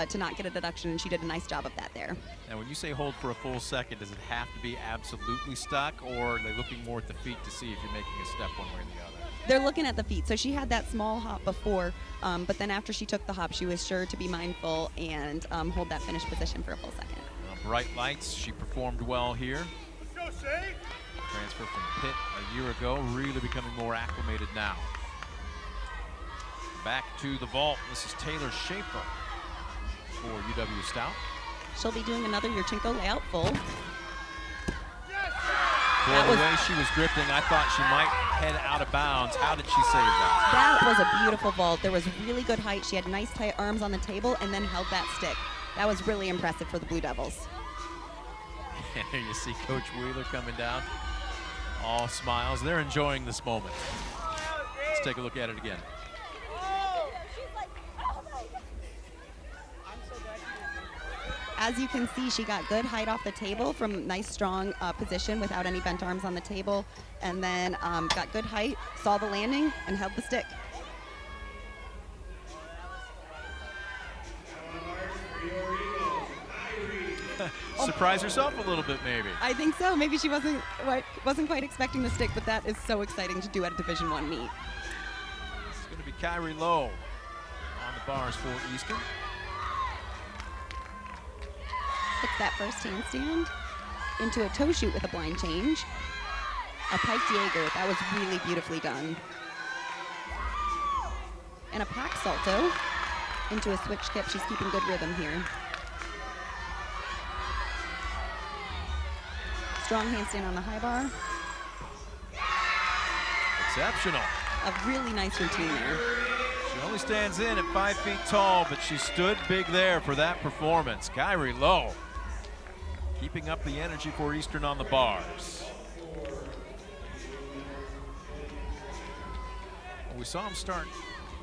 to not get a deduction, and she did a nice job of that there. Now, when you say hold for a full second, does it have to be absolutely stuck, or are they looking more at the feet to see if you're making a step one way or the other? They're looking at the feet. So she had that small hop before, but then after she took the hop, she was sure to be mindful and hold that finish position for a full second. Bright lights, she performed well here. Transfer from Pitt a year ago, really becoming more acclimated now. Back to the vault. This is Taylor Schaefer for UW Stout. She'll be doing another Yurchenko layout full. Well, the way she was drifting, I thought she might head out of bounds. How did she save that? That was a beautiful vault. There was really good height. She had nice tight arms on the table and then held that stick. That was really impressive for the Blue Devils. And there you see Coach Wheeler coming down. All smiles. They're enjoying this moment. Let's take a look at it again. As you can see, she got good height off the table from nice, strong position without any bent arms on the table, and then got good height, saw the landing, and held the stick. Surprise herself a little bit, maybe. I think so. Maybe she wasn't quite expecting the stick, but that is so exciting to do at a Division I meet. It's going to be Kyrie Lowe on the bars for Eastern. Hits that first handstand into a toe shoot with a blind change. A pike Jaeger. That was really beautifully done. And a pack salto into a switch kip. She's keeping good rhythm here. Strong handstand on the high bar. Exceptional. A really nice routine there. She only stands in at 5 feet tall, but she stood big there for that performance. Kyrie Lowe keeping up the energy for Eastern on the bars. Well, we saw him start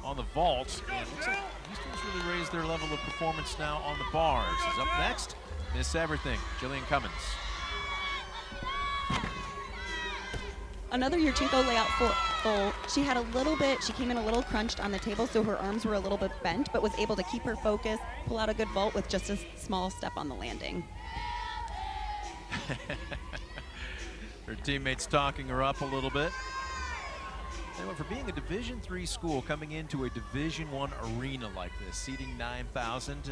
on the vault, and it looks like Eastern's really raised their level of performance now on the bars. Is up next, Miss Everything, Jillian Cummins. Another Yurchenko layout full. She had a little bit, she came in a little crunched on the table, so her arms were a little bit bent, but was able to keep her focus, pull out a good vault with just a small step on the landing. Her teammates talking her up a little bit. Anyway, for being a Division III school coming into a Division I arena like this, seating 9,000,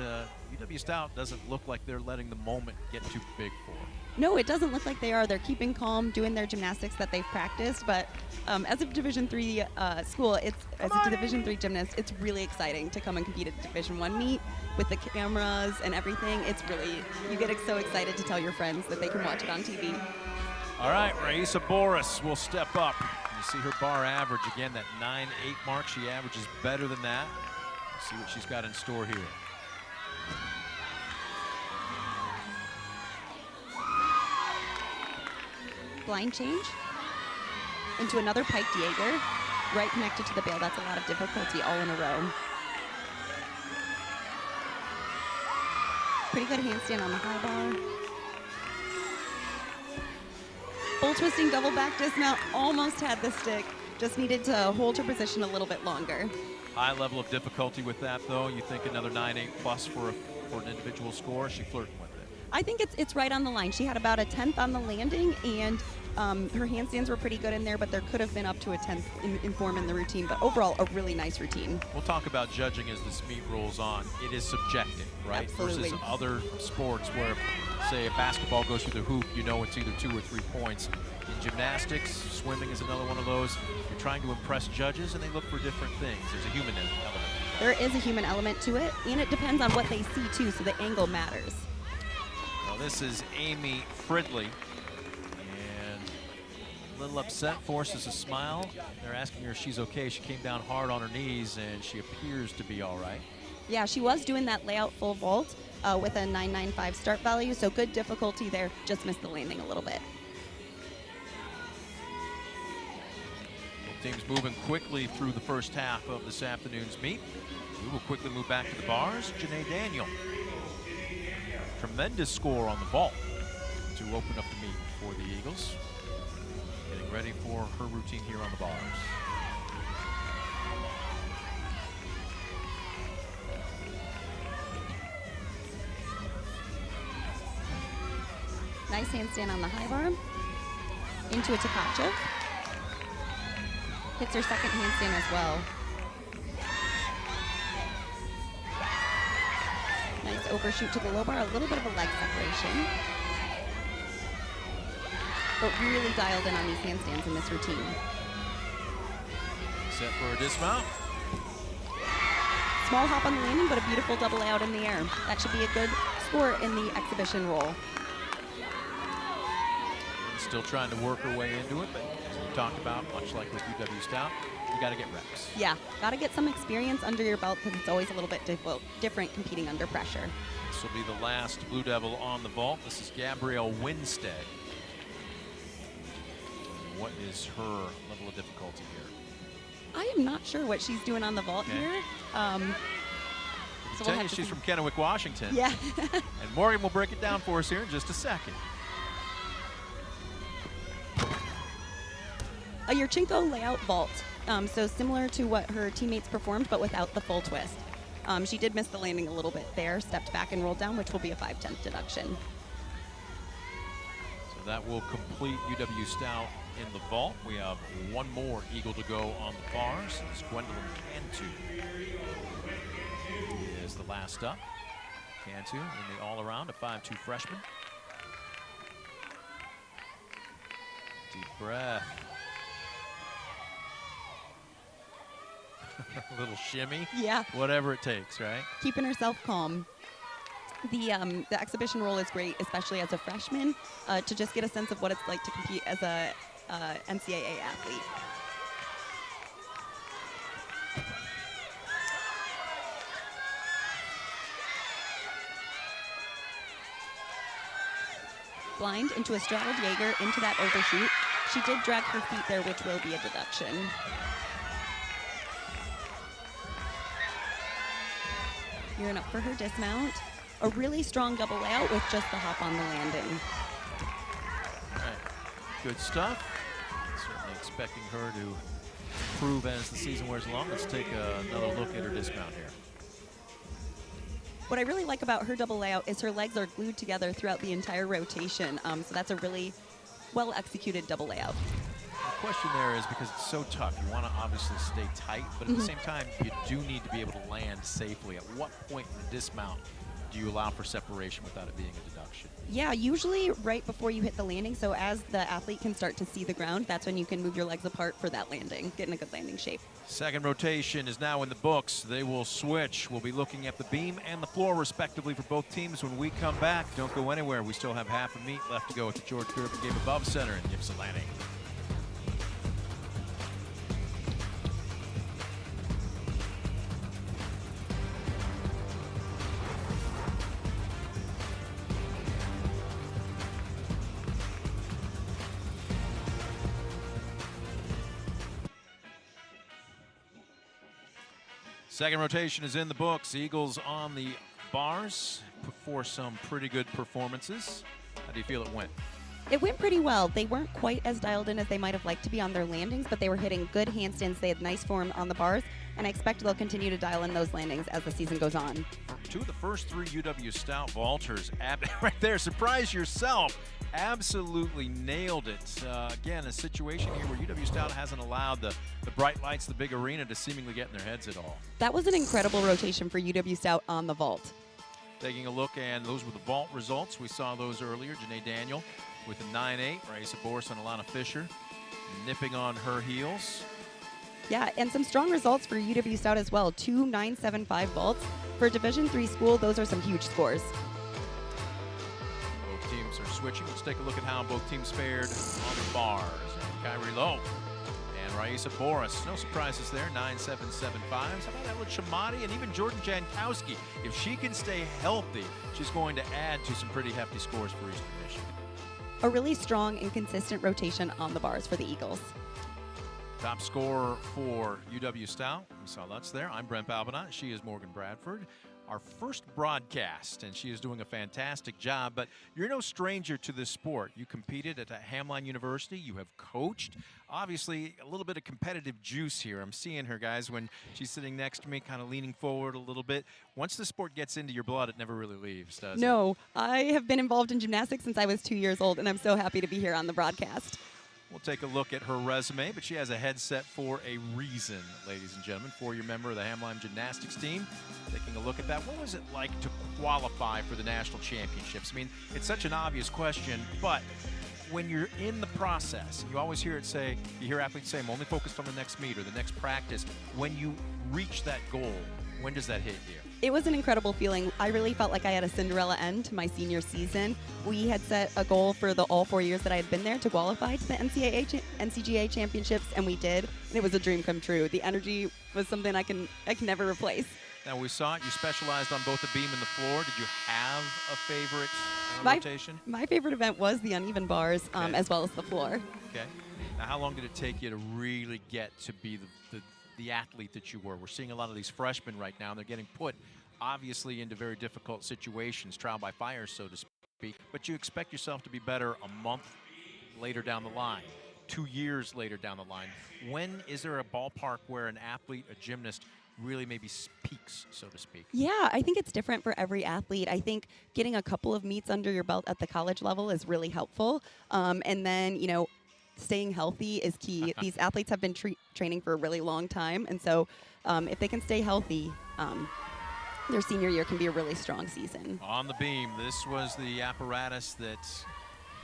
UW Stout doesn't look like they're letting the moment get too big for them. No, it doesn't look like they are. They're keeping calm, doing their gymnastics that they've practiced. But as a Division III school, as a Division III gymnast, it's really exciting to come and compete at the Division I meet with the cameras and everything. It's really, you get so excited to tell your friends that they can watch it on TV. All right, Raisa Boris will step up. You see her bar average again, that 9.8 mark. She averages better than that. Let's see what she's got in store here. Blind change into another pike Jaeger, right connected to the bail. That's a lot of difficulty all in a row. Pretty good handstand on the high bar. Full twisting double back dismount, almost had the stick. Just needed to hold her position a little bit longer. High level of difficulty with that, though. You think another 9.8 plus for an individual score? Is she flirting with it? I think it's right on the line. She had about a 10th on the landing, and her handstands were pretty good in there, but there could have been up to a 10th in form in the routine. But overall, a really nice routine. We'll talk about judging as this meet rolls on. It is subjective, right? Absolutely. Versus other sports where, say, a basketball goes through the hoop, you know it's either 2 or 3 points. In gymnastics, swimming is another one of those. You're trying to impress judges, and they look for different things. There's a human element. There is a human element to it, and it depends on what they see, too, so the angle matters. Well, this is Amy Fridley, and a little upset, forces a smile. They're asking her if she's okay. She came down hard on her knees, and she appears to be all right. Yeah, she was doing that layout full vault with a 995 start value, so good difficulty there. Just missed the landing a little bit. Both teams moving quickly through the first half of this afternoon's meet. We will quickly move back to the bars. Janae Daniel. Tremendous score on the vault to open up the meet for the Eagles. Getting ready for her routine here on the bars. Nice handstand on the high bar. Into a Tkachev. Hits her second handstand as well. Nice overshoot to the low bar, a little bit of a leg separation. But really dialed in on these handstands in this routine. Set for a dismount. Small hop on the landing, but a beautiful double layout in the air. That should be a good score in the exhibition roll. Still trying to work her way into it, but as we talked about, much like with UW Stout, you got to get reps. Yeah, got to get some experience under your belt because it's always a little bit different competing under pressure. This will be the last Blue Devil on the vault. This is Gabrielle Winstead. What is her level of difficulty here? I am not sure what she's doing on the vault here. So we'll she's from Kennewick, Washington. Yeah. And Morgan will break it down for us here in just a second. A Yurchenko layout vault, so similar to what her teammates performed, but without the full twist. She did miss the landing a little bit there, stepped back and rolled down, which will be a 5/10 deduction. So that will complete UW Stout in the vault. We have one more Eagle to go on the bars. It's Gwendolyn Cantu is the last up. Cantu in the all-around, a 5'2" freshman. Deep breath. A little shimmy. Yeah. Whatever it takes, right? Keeping herself calm. The exhibition roll is great, especially as a freshman, to just get a sense of what it's like to compete as a NCAA athlete. Blind into a straddled Jaeger, into that overshoot. She did drag her feet there, which will be a deduction. Gearing up for her dismount. A really strong double layout with just the hop on the landing. All right, good stuff. Certainly expecting her to improve as the season wears along. Let's take another look at her dismount here. What I really like about her double layout is her legs are glued together throughout the entire rotation. So that's a really well-executed double layout. The question there is, because it's so tough, you want to obviously stay tight, but at the same time, you do need to be able to land safely. At what point in the dismount do you allow for separation without it being a deduction? Yeah, usually right before you hit the landing. So as the athlete can start to see the ground, that's when you can move your legs apart for that landing, get in a good landing shape. Second rotation is now in the books. They will switch. We'll be looking at the beam and the floor respectively for both teams when we come back. Don't go anywhere. We still have half a meet left to go at the George Gervin Game Above Center in Ypsilanti. Second rotation is in the books. Eagles on the bars for some pretty good performances. How do you feel it went? It went pretty well. They weren't quite as dialed in as they might have liked to be on their landings, but they were hitting good handstands. They had nice form on the bars, and I expect they'll continue to dial in those landings as the season goes on. Two of the first three UW Stout vaulters, right there, surprise yourself, absolutely nailed it. Again, a situation here where UW Stout hasn't allowed the bright lights, the big arena, to seemingly get in their heads at all. That was an incredible rotation for UW Stout on the vault. Taking a look, and those were the vault results. We saw those earlier. Janae Daniel with a 9-8. Raisa Boris and Alana Fisher nipping on her heels. Yeah, and some strong results for UW Stout as well. 2 9.75 vaults. For a Division III school, those are some huge scores. Both teams are switching. Let's take a look at how both teams fared on the bars. And Kyrie Lowe and Raisa Boris. No surprises there, 9.775s. How about Ella Chamati and even Jordan Jankowski? If she can stay healthy, she's going to add to some pretty hefty scores for Eastern Michigan. A really strong and consistent rotation on the bars for the Eagles. Top scorer for UW Stout, we saw that's there. I'm Brent Balbinot. She is Morgan Bradford. Our first broadcast, and she is doing a fantastic job, but you're no stranger to this sport. You competed at Hamline University. You have coached. Obviously, a little bit of competitive juice here. I'm seeing her, guys, when she's sitting next to me, kind of leaning forward a little bit. Once the sport gets into your blood, it never really leaves, does it? No, I have been involved in gymnastics since I was 2 years old, and I'm so happy to be here on the broadcast. We'll take a look at her resume, but she has a headset for a reason, ladies and gentlemen. Four-year member of the Hamline Gymnastics team. Taking a look at that, what was it like to qualify for the national championships? I mean, it's such an obvious question, but when you're in the process, you always hear it say, you hear athletes say, I'm only focused on the next meet or the next practice. When you reach that goal, when does that hit you? It was an incredible feeling. I really felt like I had a Cinderella end to my senior season. We had set a goal for all 4 years that I had been there to qualify to the NCGA championships, and we did. And it was a dream come true. The energy was something I can never replace. Now, we saw it. You specialized on both the beam and the floor. Did you have a favorite rotation? My favorite event was the uneven bars, Okay. as well as the floor. Okay. Now, how long did it take you to really get to be the athlete that you were? We're seeing a lot of these freshmen right now, and they're getting put, obviously, into very difficult situations, trial by fire, so to speak. But you expect yourself to be better a month later down the line, 2 years later down the line. When is there a ballpark where an athlete, a gymnast, really maybe peaks, so to speak? Yeah, I think it's different for every athlete. I think getting a couple of meets under your belt at the college level is really helpful. And then, staying healthy is key. These athletes have been training for a really long time. And so if they can stay healthy, their senior year can be a really strong season. On the beam, this was the apparatus that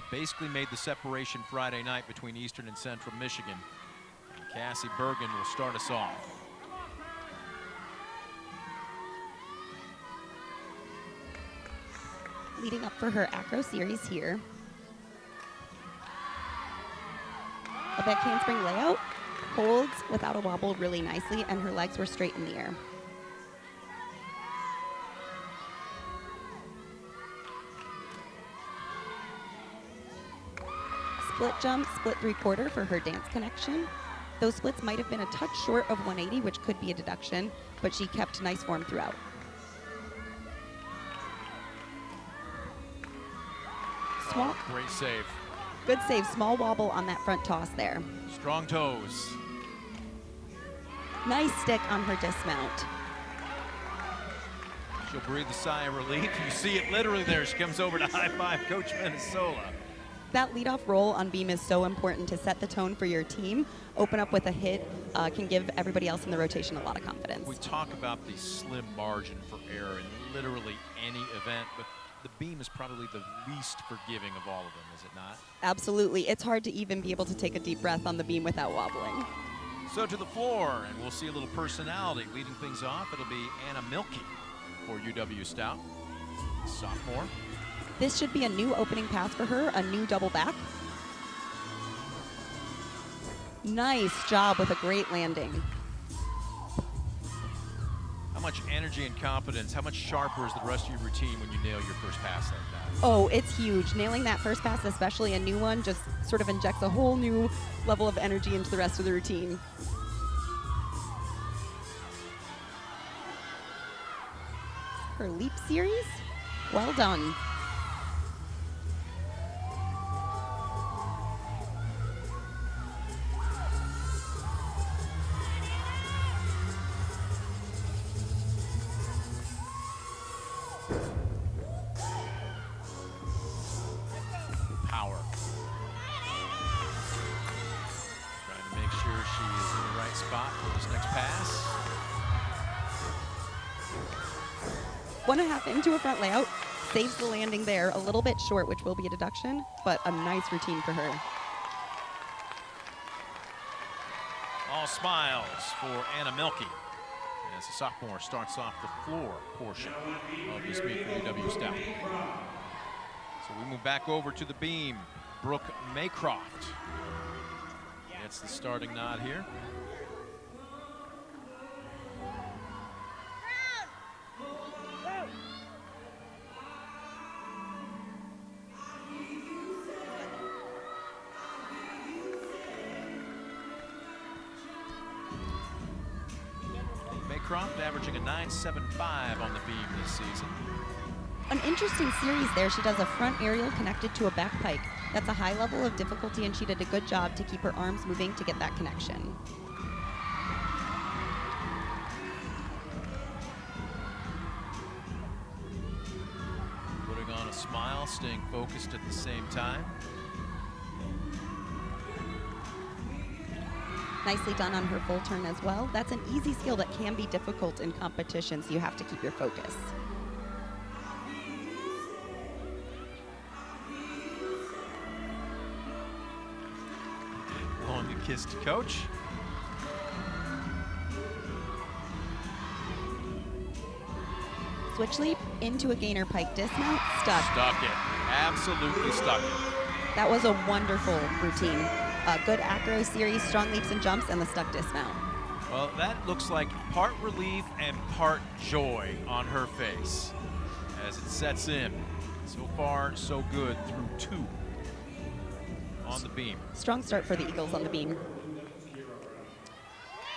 basically made the separation Friday night between Eastern and Central Michigan. And Cassie Bergen will start us off. Leading up for her acro series here. A back handspring layout, holds without a wobble really nicely, and her legs were straight in the air. Split jump, split 3/4 for her dance connection. Those splits might have been a touch short of 180, which could be a deduction, but she kept nice form throughout. Small, Great save. good save, small wobble on that front toss there. Strong toes. Nice stick on her dismount. She'll breathe a sigh of relief. You see it literally there. She comes over to high-five Coach Minnesota. That leadoff roll on beam is so important to set the tone for your team. Open up with a hit can give everybody else in the rotation a lot of confidence. We talk about the slim margin for error in literally any event, but the beam is probably the least forgiving of all of them, is it not? Absolutely. It's hard to even be able to take a deep breath on the beam without wobbling. So to the floor, and we'll see a little personality leading things off. It'll be Anna Milkey for UW Stout, sophomore. This should be a new opening pass for her, a new double back. Nice job with a great landing. How much energy and confidence, how much sharper is the rest of your routine when you nail your first pass like that? Oh, it's huge. Nailing that first pass, especially a new one, just sort of injects a whole new level of energy into the rest of the routine. Her leap series, well done. Power. Trying to make sure she is in the right spot for this next pass. 1.5 into a front layout, saves the landing there, a little bit short, which will be a deduction, but a nice routine for her. All smiles for Anna Milkey as the sophomore starts off the floor portion of this meet for UW Stout. So we move back over to the beam. Brooke Maycroft gets the starting nod here. Ashcroft, averaging a 9.75 on the beam this season. An interesting series there. She does a front aerial connected to a back pike. That's a high level of difficulty, and she did a good job to keep her arms moving to get that connection. Putting on a smile, staying focused at the same time. Nicely done on her full turn as well. That's an easy skill that can be difficult in competition, so you have to keep your focus. Blowing a kiss to coach. Switch leap into a gainer pike dismount, stuck. Stuck it, absolutely stuck it. That was a wonderful routine. A good acro series, strong leaps and jumps, and the stuck dismount. Well, that looks like part relief and part joy on her face as it sets in. So far, so good through 2 on the beam. Strong start for the Eagles on the beam.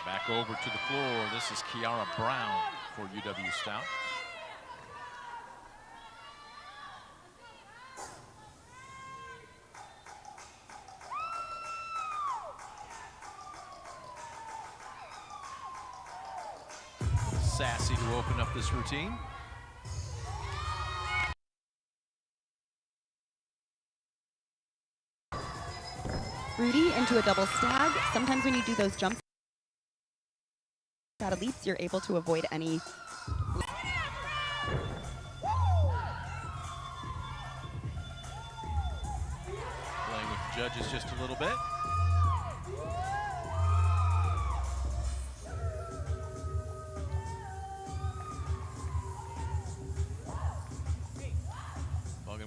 Back over to the floor. This is Kiara Brown for UW Stout. Sassy to open up this routine. Rudy into a double stag. Sometimes when you do those jumps out of leaps, you're able to avoid any. Playing with the judges just a little bit.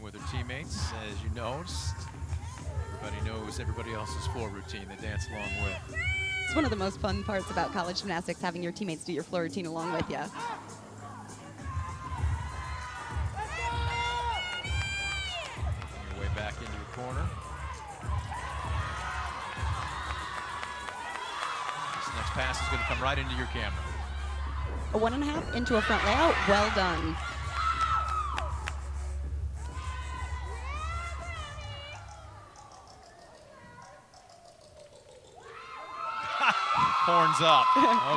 With her teammates, as you noticed. Everybody knows everybody else's floor routine they dance along with. It's one of the most fun parts about college gymnastics, having your teammates do your floor routine along with you. On your way back into the corner. This next pass is going to come right into your camera. A 1.5 into a front layout, well done. Horns up.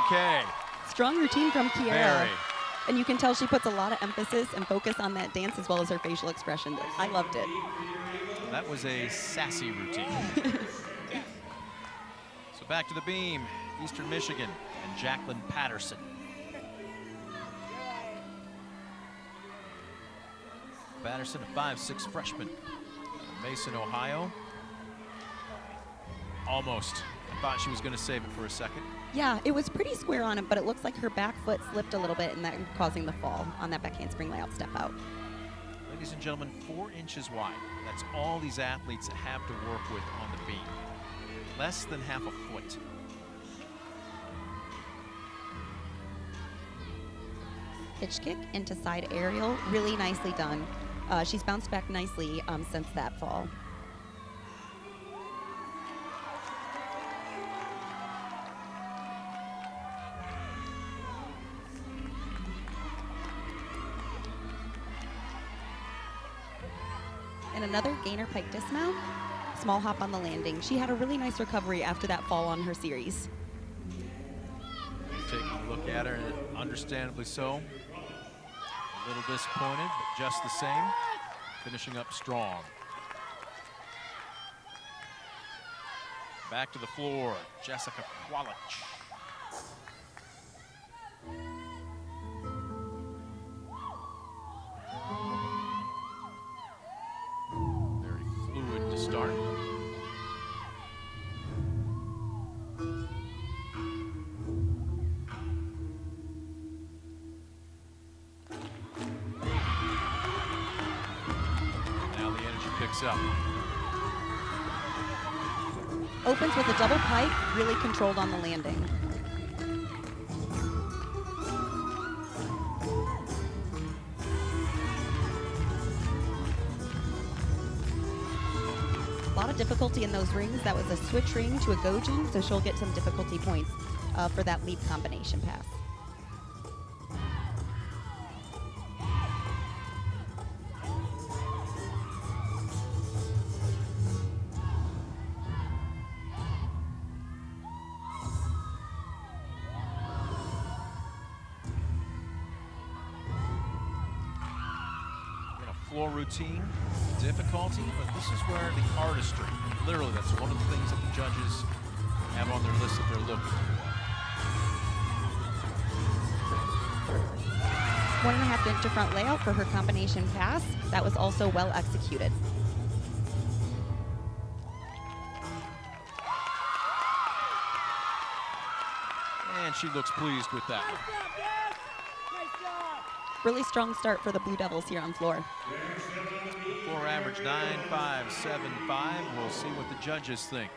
Okay. Strong routine from Kiara. Very. And you can tell she puts a lot of emphasis and focus on that dance as well as her facial expression. I loved it. That was a sassy routine. So back to the beam. Eastern Michigan and Jacqueline Patterson. Patterson, a 5'6" freshman from Mason, Ohio. Almost. I thought she was going to save it for a second. Yeah, it was pretty square on it, but it looks like her back foot slipped a little bit and that causing the fall on that back handspring layout step out. Ladies and gentlemen, 4 inches wide. That's all these athletes have to work with on the beam. Less than half a foot. Pitch kick into side aerial, really nicely done. She's bounced back nicely since that fall. And another gainer pike dismount, small hop on the landing. She had a really nice recovery after that fall on her series. Taking a look at her, and understandably so. A little disappointed, but just the same, finishing up strong. Back to the floor, Jessica Qualich. Very fluid to start. Now the energy picks up. Opens with a double pike, really controlled on the landing. A lot of difficulty in those rings. That was a switch ring to a gojin, so she'll get some difficulty points for that leap combination pass. floor routine, difficulty, but this is where the artistry, literally that's one of the things that the judges have on their list that they're looking for. 1.5 inch to front layout for her combination pass. That was also well executed. And she looks pleased with that. Really strong start for the Blue Devils here on floor. Floor average 9.575. We'll see what the judges think.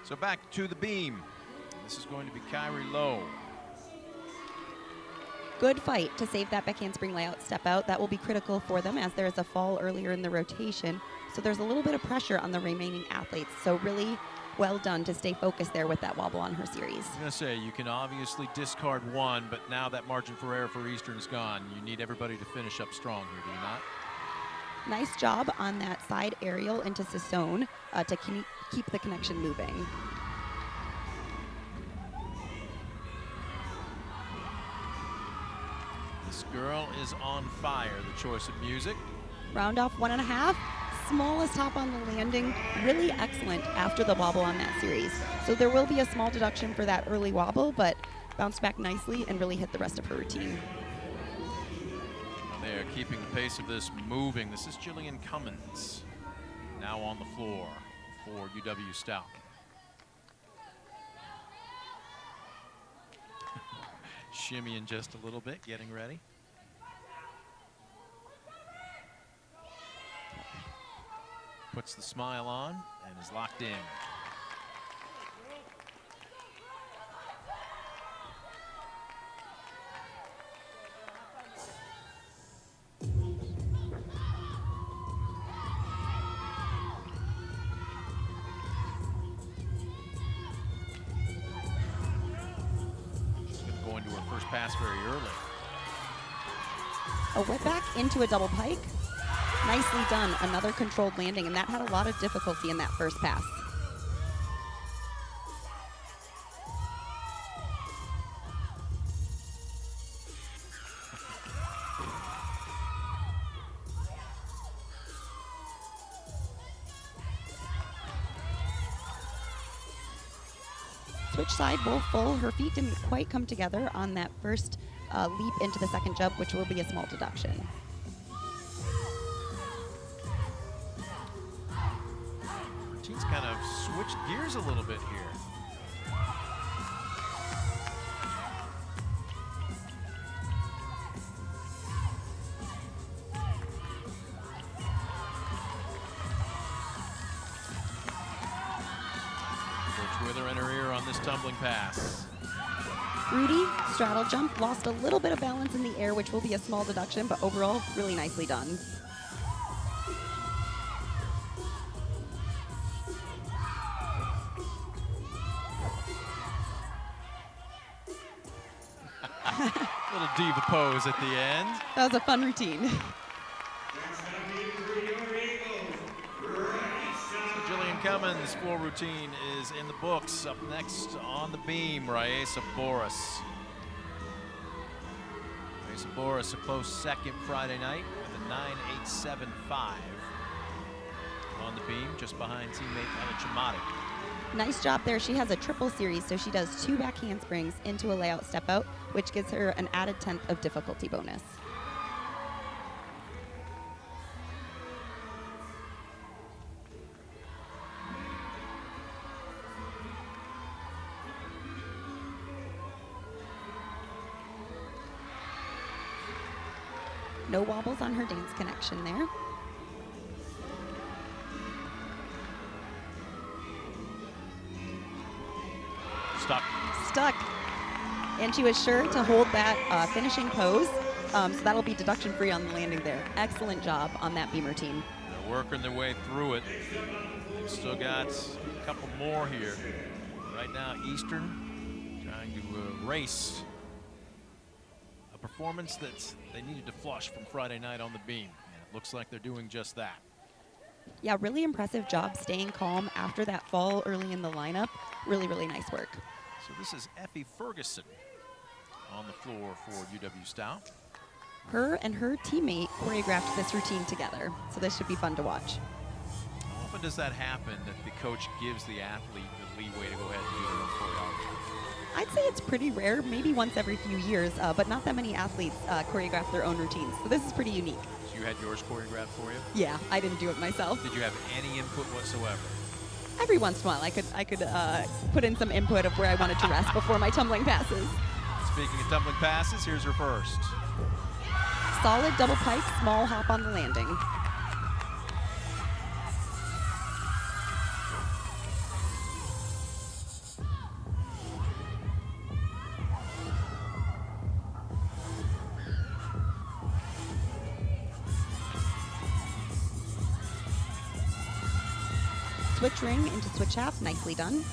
So back to the beam. This is going to be Kyrie Lowe. Good fight to save that back handspring layout step out. That will be critical for them as there is a fall earlier in the rotation. So there's a little bit of pressure on the remaining athletes. So really well done to stay focused there with that wobble on her series. I was going to say, you can obviously discard one, but now that margin for error for Eastern is gone. You need everybody to finish up strong here, do you not? Nice job on that side aerial into Sassone to keep the connection moving. This girl is on fire, the choice of music. Round off 1.5. Smallest hop on the landing, really excellent after the wobble on that series. So there will be a small deduction for that early wobble, but bounced back nicely and really hit the rest of her routine. They are keeping the pace of this moving. This is Jillian Cummins now on the floor for UW Stout. Shimmying just a little bit, getting ready. Puts the smile on and is locked in. She's going to go into her first pass very early. A whip back into a double pike. Nicely done, another controlled landing, and that had a lot of difficulty in that first pass. Switch side, both full. Her feet didn't quite come together on that first leap into the second jump, which will be a small deduction. She's kind of switched gears a little bit here. Coach Wither in her ear on this tumbling pass. Rudy, straddle jump, lost a little bit of balance in the air, which will be a small deduction, but overall, really nicely done. Little diva pose at the end. That was a fun routine. So Jillian Cummins' floor routine is in the books. Up next on the beam, Raisa Boris. Raisa Boris a close second Friday night with a 9.875 on the beam, just behind teammate Ella Chamati. Nice job there. She has a triple series, so she does 2 back handsprings into a layout step out, which gives her an added 10th of difficulty bonus. No wobbles on her dance connection there. Stuck. And she was sure to hold that finishing pose, so that'll be deduction free on the landing there. Excellent job on that beam routine. They're working their way through it. They've still got a couple more here. Right now, Eastern trying to erase a performance that they needed to flush from Friday night on the beam. And it looks like they're doing just that. Yeah, really impressive job staying calm after that fall early in the lineup. Really, really nice work. So this is Effie Ferguson on the floor for UW Stout. Her and her teammate choreographed this routine together, so this should be fun to watch. How often does that happen, that the coach gives the athlete the leeway to go ahead and do their own choreography? I'd say it's pretty rare, maybe once every few years, but not that many athletes choreograph their own routines, so this is pretty unique. So you had yours choreographed for you? Yeah, I didn't do it myself. Did you have any input whatsoever? Every once in a while, I could put in some input of where I wanted to rest before my tumbling passes. Speaking of tumbling passes, here's her first. Solid double pike, small hop on the landing. Switch ring into switch half, nicely done.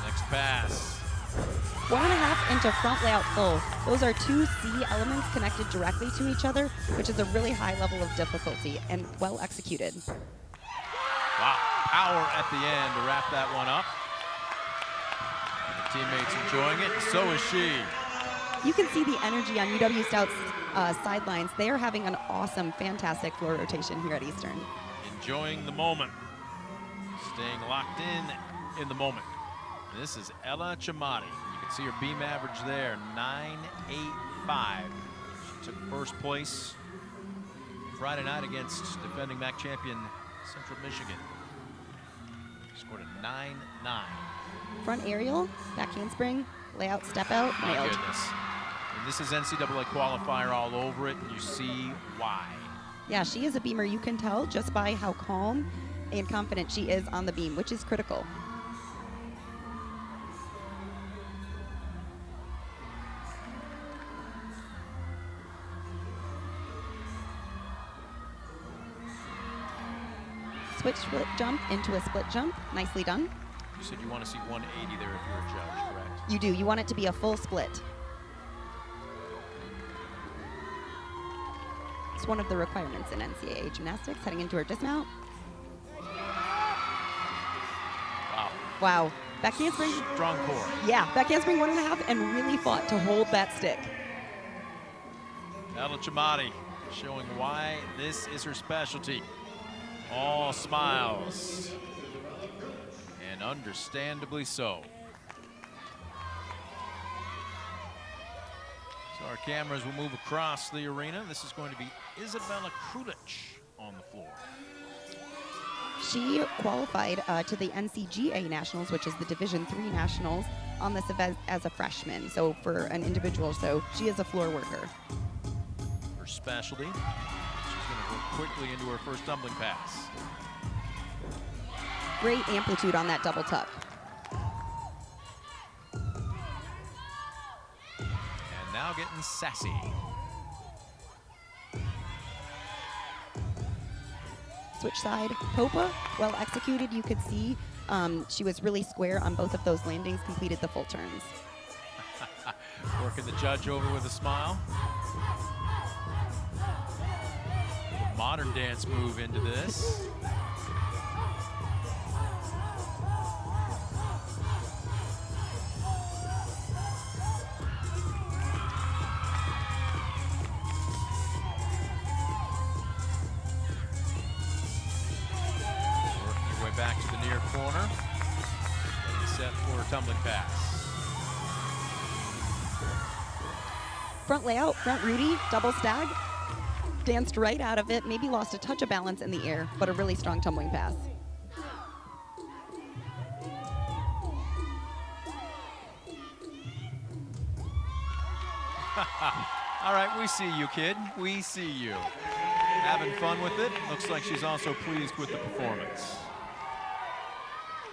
Next pass. 1.5 into front layout full. Those are two C elements connected directly to each other, which is a really high level of difficulty and well executed. Wow, power at the end to wrap that one up. And the teammates enjoying it, and so is she. You can see the energy on UW Stout's sidelines. They are having an awesome, fantastic floor rotation here at Eastern. Enjoying the moment. Staying locked in the moment. This is Ella Chamati. You can see her beam average there, 9.85. She took first place Friday night against defending MAC champion Central Michigan. She scored a 9.9. Front aerial, back handspring, layout, step out, My nailed. goodness. And this is NCAA qualifier all over it, and you see why. Yeah, she is a beamer. You can tell just by how calm and confident she is on the beam, which is critical. Switch split jump into a split jump. Nicely done. You said you want to see 180 there if you're a judge, correct? You do. You want it to be a full split. It's one of the requirements in NCAA gymnastics. Heading into her dismount. Wow. Wow. Back handspring. Strong core. Yeah, back handspring 1.5 and really fought to hold that stick. Ella Chamati showing why this is her specialty. All smiles, and understandably so. So our cameras will move across the arena. This is going to be Isabella Krulich on the floor. She qualified to the NCGA Nationals, which is the Division III Nationals, on this event as a freshman. So for an individual, so she is a floor worker. Her specialty. She's going to work quickly into her first tumbling pass. Great amplitude on that double tuck. And now getting sassy. Switch side, Popa, well executed. You could see she was really square on both of those landings, completed the full turns. Working the judge over with a smile. A modern dance move into this. Back to the near corner. Getting set for a tumbling pass. Front layout, front Rudy, double stag. Danced right out of it, maybe lost a touch of balance in the air, but a really strong tumbling pass. All right, we see you, kid. We see you. Having fun with it. Looks like she's also pleased with the performance.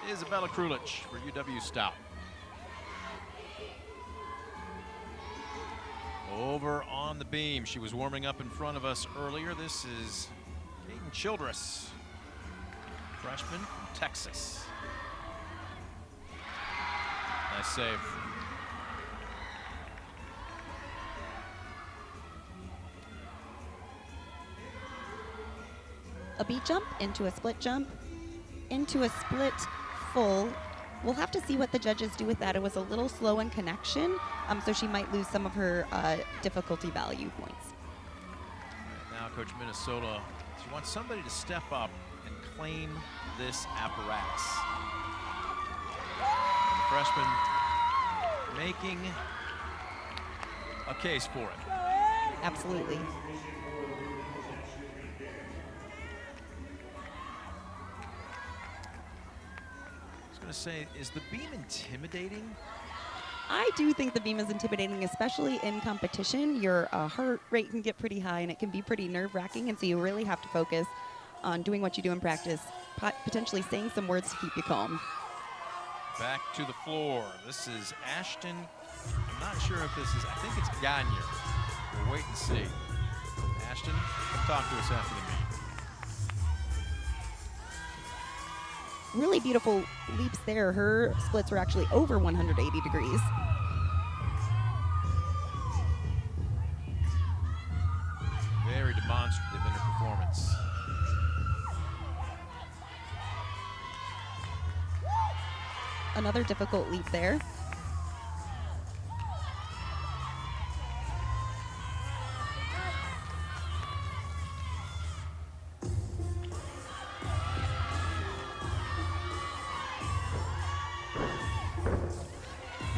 Isabella Krulich for UW Stout. Over on the beam. She was warming up in front of us earlier. This is Caden Childress, freshman from Texas. Nice save. A beat jump into a split jump, into a split full. We'll have to see what the judges do with that. It was a little slow in connection, so she might lose some of her difficulty value points. Right now, Coach Minnesota, she wants somebody to step up and claim this apparatus. The freshman making a case for it. Absolutely. To say, is the beam intimidating? I do think the beam is intimidating, especially in competition. Your heart rate can get pretty high and it can be pretty nerve-wracking, and so you really have to focus on doing what you do in practice, potentially saying some words to keep you calm. Back to the floor. This is Ashton. I'm not sure if this is, I think it's Gagne. We'll wait and see. Ashton, come talk to us after the meet. Really beautiful leaps there. Her splits were actually over 180 degrees. Very demonstrative in her performance. Another difficult leap there.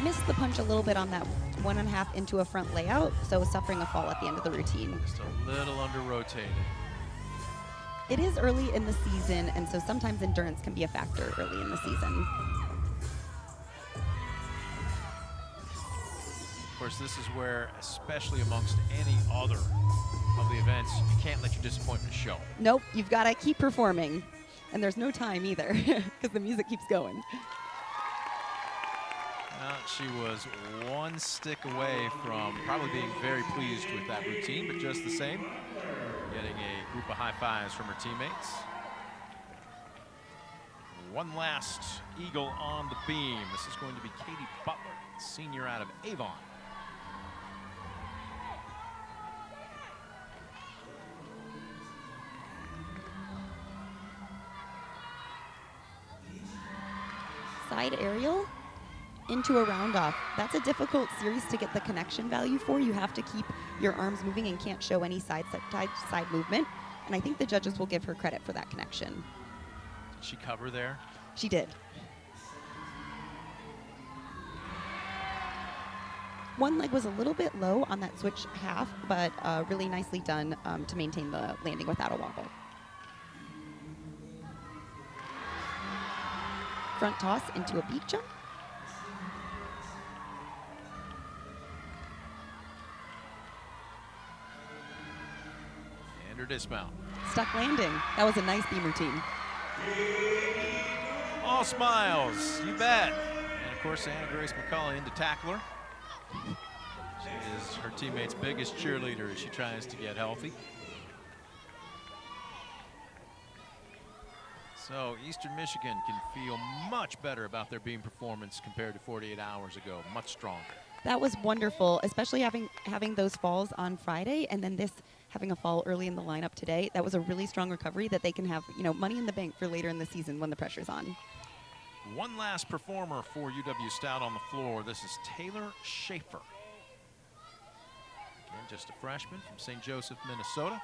Missed the punch a little bit on that 1.5 into a front layout, so suffering a fall at the end of the routine. Just a little under rotated. It is early in the season, and so sometimes endurance can be a factor early in the season. Of course, this is where, especially amongst any other of the events, you can't let your disappointment show. Nope, you've got to keep performing. And there's no time either, because the music keeps going. She was one stick away from probably being very pleased with that routine, but just the same, getting a group of high fives from her teammates. One last eagle on the beam. This is going to be Katie Butler, senior out of Avon. Side aerial into a round off. That's a difficult series to get the connection value for. You have to keep your arms moving and can't show any side movement. And I think the judges will give her credit for that connection. Did she cover there? She did. One leg was a little bit low on that switch half, but really nicely done to maintain the landing without a wobble. Front toss into a beat jump. And her dismount. Stuck landing. That was a nice beam routine. All smiles, you bet. And of course, Anna Grace McCullough in to tackle her. She is her teammate's biggest cheerleader as she tries to get healthy. So Eastern Michigan can feel much better about their beam performance compared to 48 hours ago, much stronger. That was wonderful, especially having those falls on Friday and then this having a fall early in the lineup today. That was a really strong recovery that they can have, money in the bank for later in the season when the pressure's on. One last performer for UW Stout on the floor. This is Taylor Schaefer. Again, just a freshman from St. Joseph, Minnesota.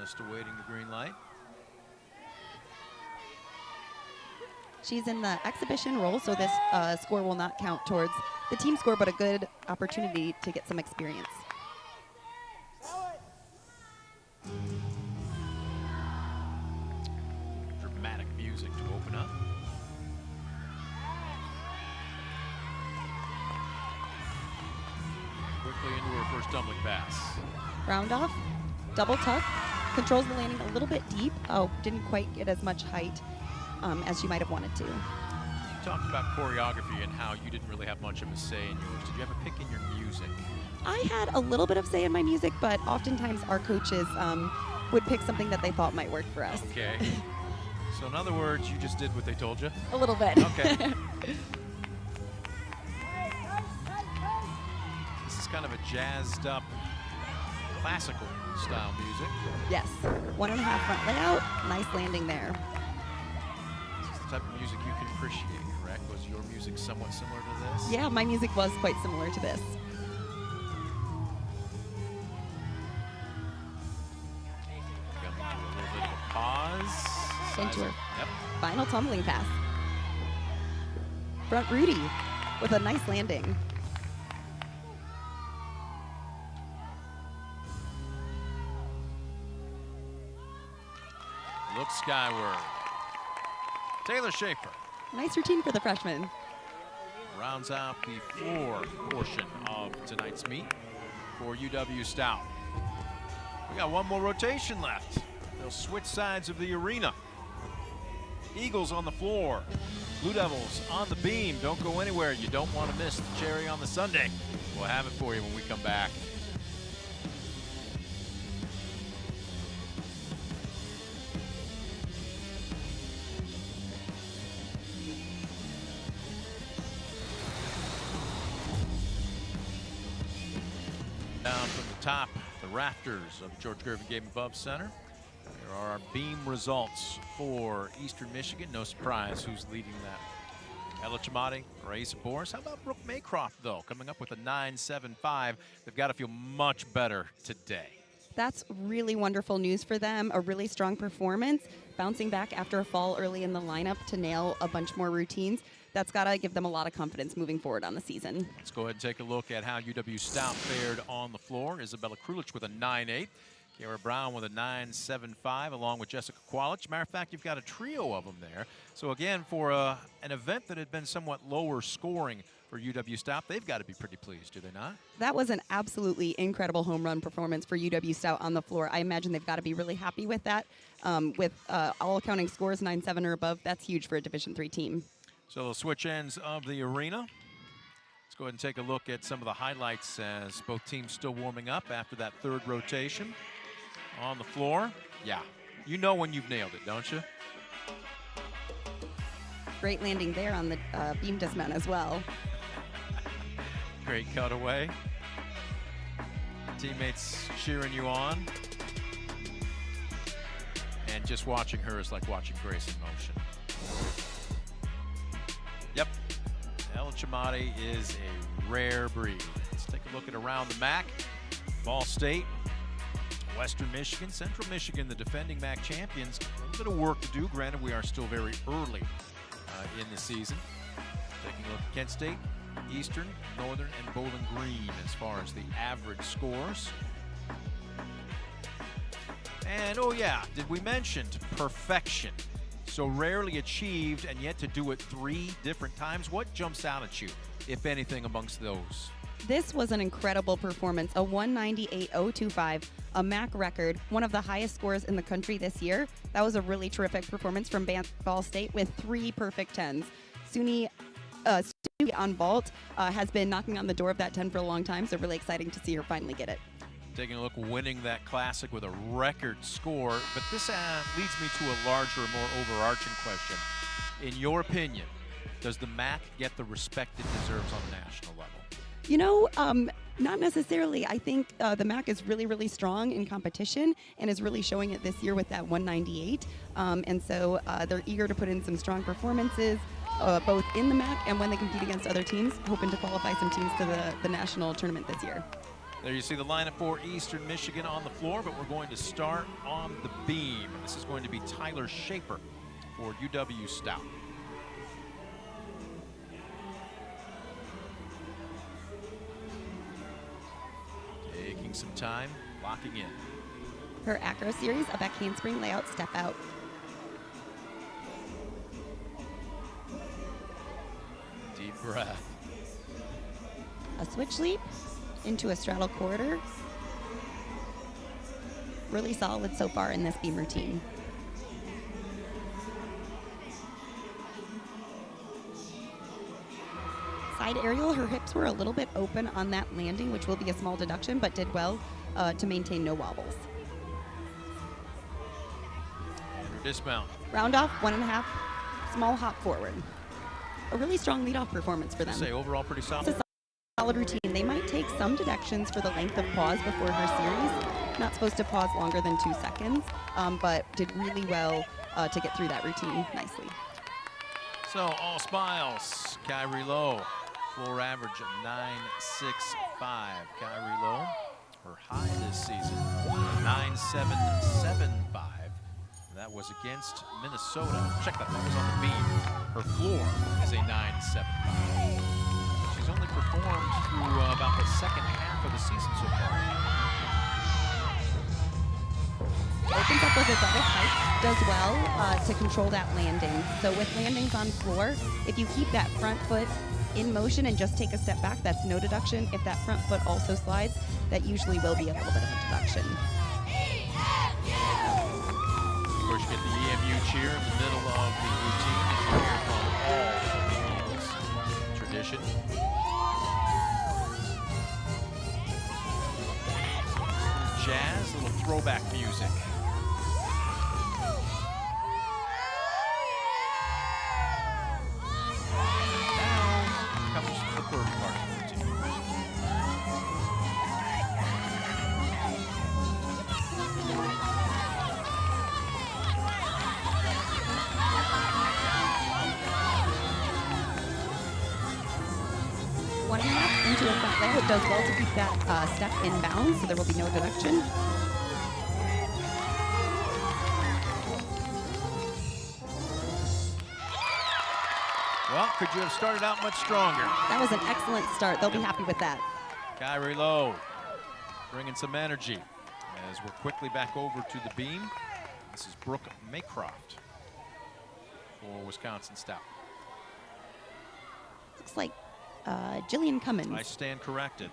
Just awaiting the green light. She's in the exhibition role, so this score will not count towards the team score, but a good opportunity to get some experience. Dramatic music to open up. Quickly into her first tumbling pass. Round off, double tuck, controls the landing a little bit deep. Oh, didn't quite get as much height as she might have wanted to. talked about choreography and how you didn't really have much of a say in yours. Did you have a pick in your music? I had a little bit of say in my music, but oftentimes our coaches would pick something that they thought might work for us. Okay. So in other words, you just did what they told you? A little bit. Okay. This is kind of a jazzed up, classical style music. Yes. 1.5 front layout, nice landing there. This is the type of music you can appreciate, correct? Was your music somewhat similar to this? Yeah, my music was quite similar to this. Coming to a little bit of a pause. Into her Yep. final tumbling pass. Front Rudy with a nice landing. Look skyward. Taylor Schaefer Nice routine for the freshman. rounds out the floor portion of tonight's meet for UW Stout. We got one more rotation left. They'll switch sides of the arena. Eagles on the floor. Blue Devils on the beam. Don't go anywhere. You don't want to miss the cherry on the sundae. We'll have it for you when we come back. Down from the top, the rafters of the George Gervin Game Above Center. There are our beam results for Eastern Michigan. No surprise who's leading that. Ella Chamati, Raisa Boris. How about Brooke Maycroft, though, coming up with a 9.75. They've got to feel much better today. That's really wonderful news for them. A really strong performance, bouncing back after a fall early in the lineup to nail a bunch more routines. That's got to give them a lot of confidence moving forward on the season. Let's go ahead and take a look at how UW Stout fared on the floor. Isabella Krulich with a 9.8. Kiara Brown with a 9.75, along with Jessica Qualich. Matter of fact, you've got a trio of them there. So again, for an event that had been somewhat lower scoring for UW Stout, they've got to be pretty pleased, do they not? That was an absolutely incredible home run performance for UW Stout on the floor. I imagine they've got to be really happy with that. With all accounting scores 9.7 or above, that's huge for a Division III team. So they'll switch ends of the arena. Let's go ahead and take a look at some of the highlights as both teams still warming up after that third rotation. On the floor, yeah, you know when you've nailed it, don't you? Great landing there on the beam dismount as well. Great cutaway. Teammates cheering you on. And just watching her is like watching Grace in motion. Yep, Ella Chamati is a rare breed. Let's take a look at around the MAC. Ball State, Western Michigan, Central Michigan, the defending MAC champions. A little bit of work to do. Granted, we are still very early in the season. Taking a look at Kent State, Eastern, Northern, and Bowling Green as far as the average scores. And oh yeah, did we mention perfection? So rarely achieved, and yet to do it 3 different times. What jumps out at you, if anything, amongst those? This was an incredible performance, a 198.025, a MAC record, one of the highest scores in the country this year. That was a really terrific performance from Ball State with 3 perfect 10s. Suni on vault has been knocking on the door of that 10 for a long time, so really exciting to see her finally get it. Taking a look, winning that classic with a record score. But this leads me to a larger, more overarching question. In your opinion, does the MAC get the respect it deserves on the national level? You know, not necessarily. I think the MAC is really, really strong in competition and is really showing it this year with that 198. And so they're eager to put in some strong performances, both in the MAC and when they compete against other teams, hoping to qualify some teams to the national tournament this year. There you see the lineup for Eastern Michigan on the floor, but we're going to start on the beam. This is going to be Tyler Schaefer for UW Stout. Taking some time, locking in. Her acro series, a back handspring layout, step out. Deep breath. A switch leap into a straddle corridor. Really solid so far in this beam routine. side aerial, her hips were a little bit open on that landing, which will be a small deduction, but did well to maintain no wobbles. And her dismount. Round off, 1.5, small hop forward. A really strong leadoff performance for them. Say overall pretty solid. It's a solid routine. They might take some deductions for the length of pause before her series. Not supposed to pause longer than 2 seconds, but did really well to get through that routine nicely. So all smiles, Kyrie Lowe, floor average of 9.65. Kyrie Lowe, her high this season, 9.775. That was against Minnesota. Check that was on the beam. Her floor is a 9.75. She's only performed through about the second half of the season so far. Opens up with a double pike, does well to control that landing. So with landings on floor, if you keep that front foot in motion and just take a step back, that's no deduction. If that front foot also slides, that usually will be a little bit of a deduction. Of course, you get the EMU cheer in the middle of the routine. You hear from all the teams. Tradition. Jazz, little throwback music. Now comes the third part of the routine. Into a front leg. It does well to keep that step in bounds, so there will be no deduction. Well, could you have started out much stronger? That was an excellent start. They'll be happy with that. Kyrie Lowe bringing some energy as we're quickly back over to the beam. This is Brooke Maycroft for Wisconsin Stout. Looks like Jillian Cummins. I stand corrected.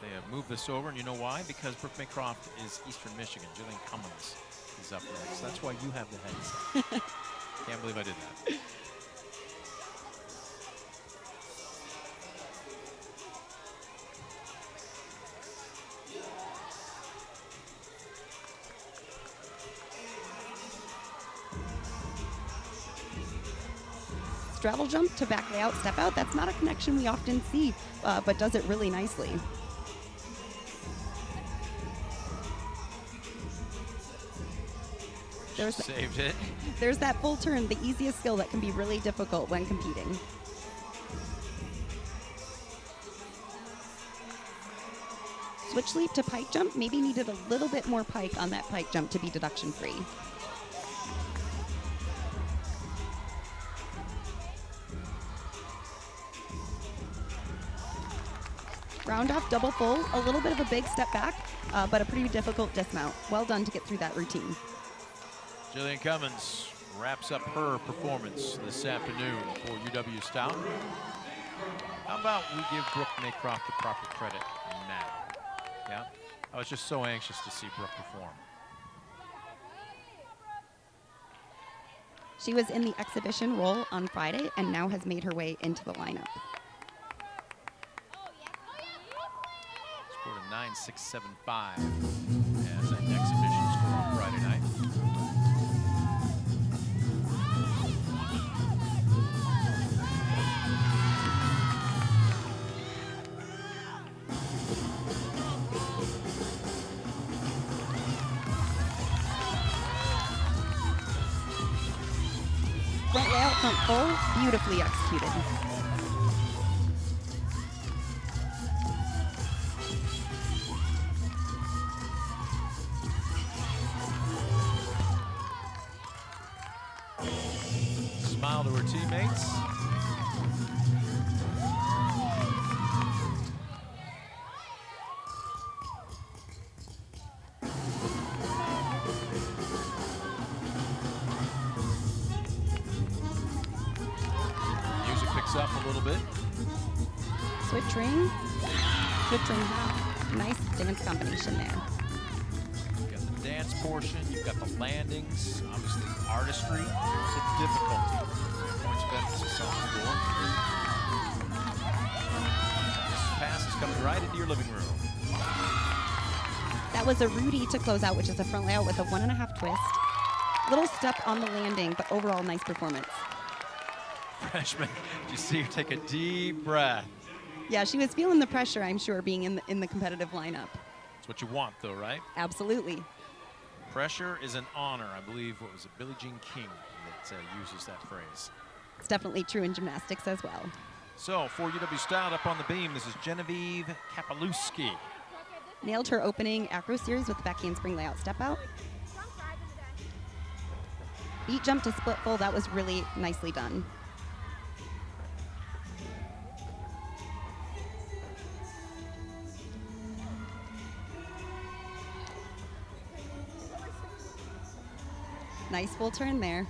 They have moved this over, and you know why? Because Brooke Maycroft is Eastern Michigan. Jillian Cummins is up next. That's why you have the headset. Can't believe I did that. Straddle jump to back layout, step out. That's not a connection we often see, but does it really nicely. Saved it. There's that full turn, the easiest skill that can be really difficult when competing. Switch leap to pike jump. Maybe needed a little bit more pike on that pike jump to be deduction free. Round off, double full, a little bit of a big step back, but a pretty difficult dismount. Well done to get through that routine. Jillian Cummins wraps up her performance this afternoon for UW Stout. How about we give Brooke Maycroft the proper credit now? Yeah, I was just so anxious to see Brooke perform. She was in the exhibition role on Friday and now has made her way into the lineup. Scored a 9.675 as an exhibition score on Friday night. Front layout, front full, beautifully executed. Smile to her teammates. Music picks up a little bit. Switch ring half. Nice dance combination there. You've got the dance portion, you've got the landings, obviously artistry, also difficulty. Points of emphasis on the floor. This pass is coming right into your living room. That was a Rudy to close out, which is a front layout with a 1.5 twist. Little step on the landing, but overall nice performance. Freshman, did you see her take a deep breath? Yeah, she was feeling the pressure, I'm sure, being in the competitive lineup. That's what you want, though, right? Absolutely. Pressure is an honor. I believe, what was it, Billie Jean King that uses that phrase. It's definitely true in gymnastics as well. So, for UW Stout up on the beam, this is Genevieve Kapalewski. Nailed her opening acro series with the back handspring layout step out. Beat jump to split full. That was really nicely done. Nice full turn there.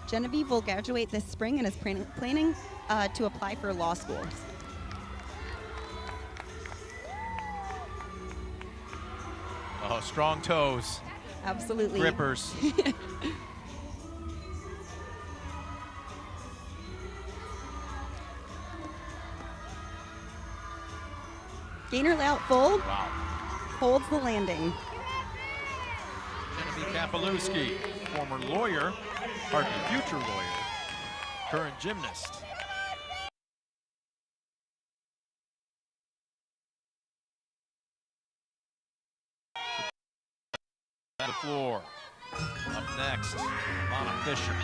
Genevieve will graduate this spring and is planning to apply for law school. Oh, strong toes. Absolutely. Grippers. Gainer layout full. Wow. Holds the landing. Genevieve Kapalewski, former lawyer, pardon me, future lawyer, current gymnast. The floor. Up next, Lana Fisher.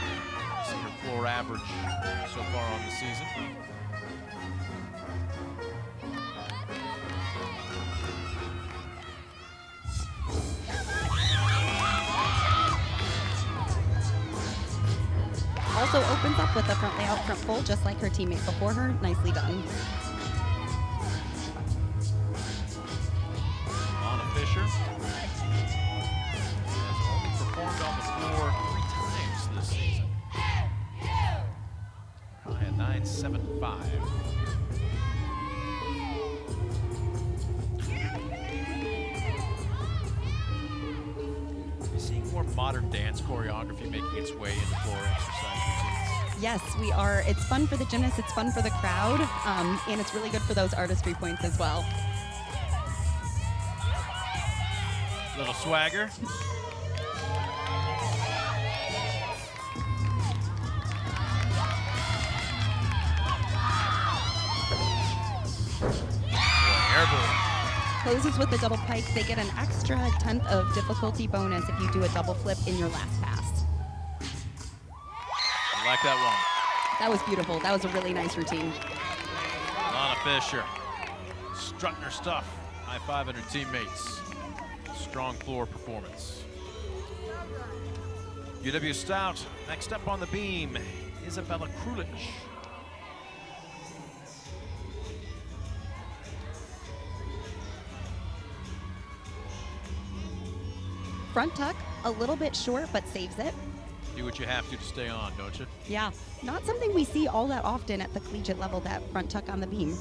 See her floor average so far on the season. Also opens up with a front layout front full, just like her teammate before her. Nicely done. Lana Fisher has only performed on the floor 3 times this season. High at 9.75. We're seeing more modern dance choreography making its way into floor exercise routines. Yes, we are. It's fun for the gymnasts, it's fun for the crowd, and it's really good for those artistry points as well. Little swagger. Airborne. Closes with a double pike. They get an extra 10th of difficulty bonus if you do a double flip in your last pass. I like that one. That was beautiful. That was a really nice routine. Lana Fisher strutting her stuff. High-fiving her teammates. Strong floor performance. UW Stout, next up on the beam, Isabella Krulich. Front tuck, a little bit short, but saves it. Do what you have to stay on, don't you? Yeah, not something we see all that often at the collegiate level, that front tuck on the beam.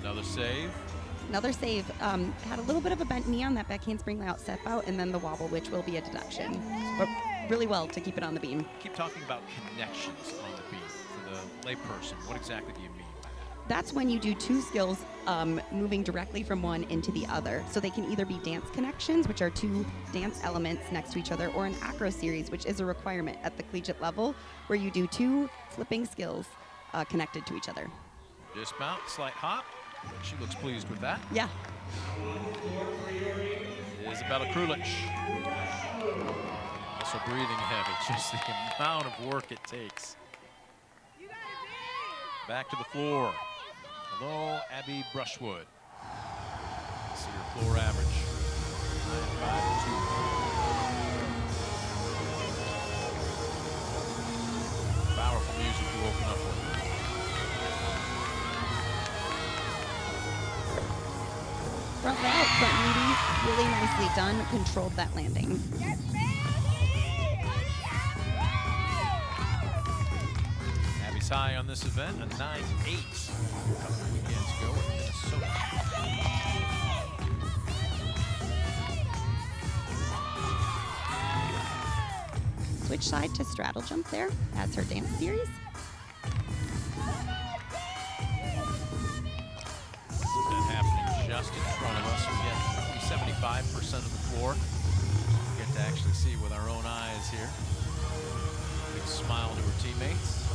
Another save. Another save. Had a little bit of a bent knee on that back handspring layout step out, and then the wobble, which will be a deduction. But really well to keep it on the beam. Keep talking about connections on the beam. For the layperson, what exactly do you mean by that? That's when you do two skills moving directly from one into the other. So they can either be dance connections, which are two dance elements next to each other, or an acro series, which is a requirement at the collegiate level, where you do two flipping skills connected to each other. Dismount, slight hop. She looks pleased with that. Yeah. Isabella Krulich. Also breathing heavy, just the amount of work it takes. Back to the floor. Hello, Abby Brushwood. See your floor average. 9.52. Powerful music to open up with. Front layout, front Rudy, really nicely done, controlled that landing. Series high on this event, a 9.8 a couple of weekends ago in Minnesota. Switch side to straddle jump there as her dance series. That happening just in front of us. We get 75% of the floor. We get to actually see with our own eyes here. Big smile to her teammates.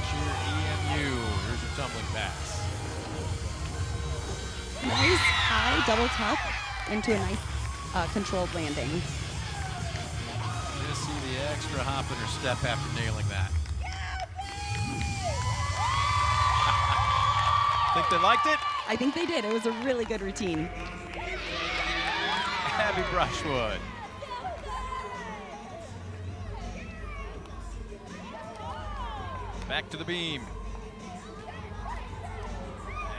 Cheer EMU. Here's your tumbling pass. Nice high double tuck into a nice controlled landing. Just see the extra hop in her step after nailing that. Think they liked it? I think they did. It was a really good routine. Abby Brushwood. Back to the beam.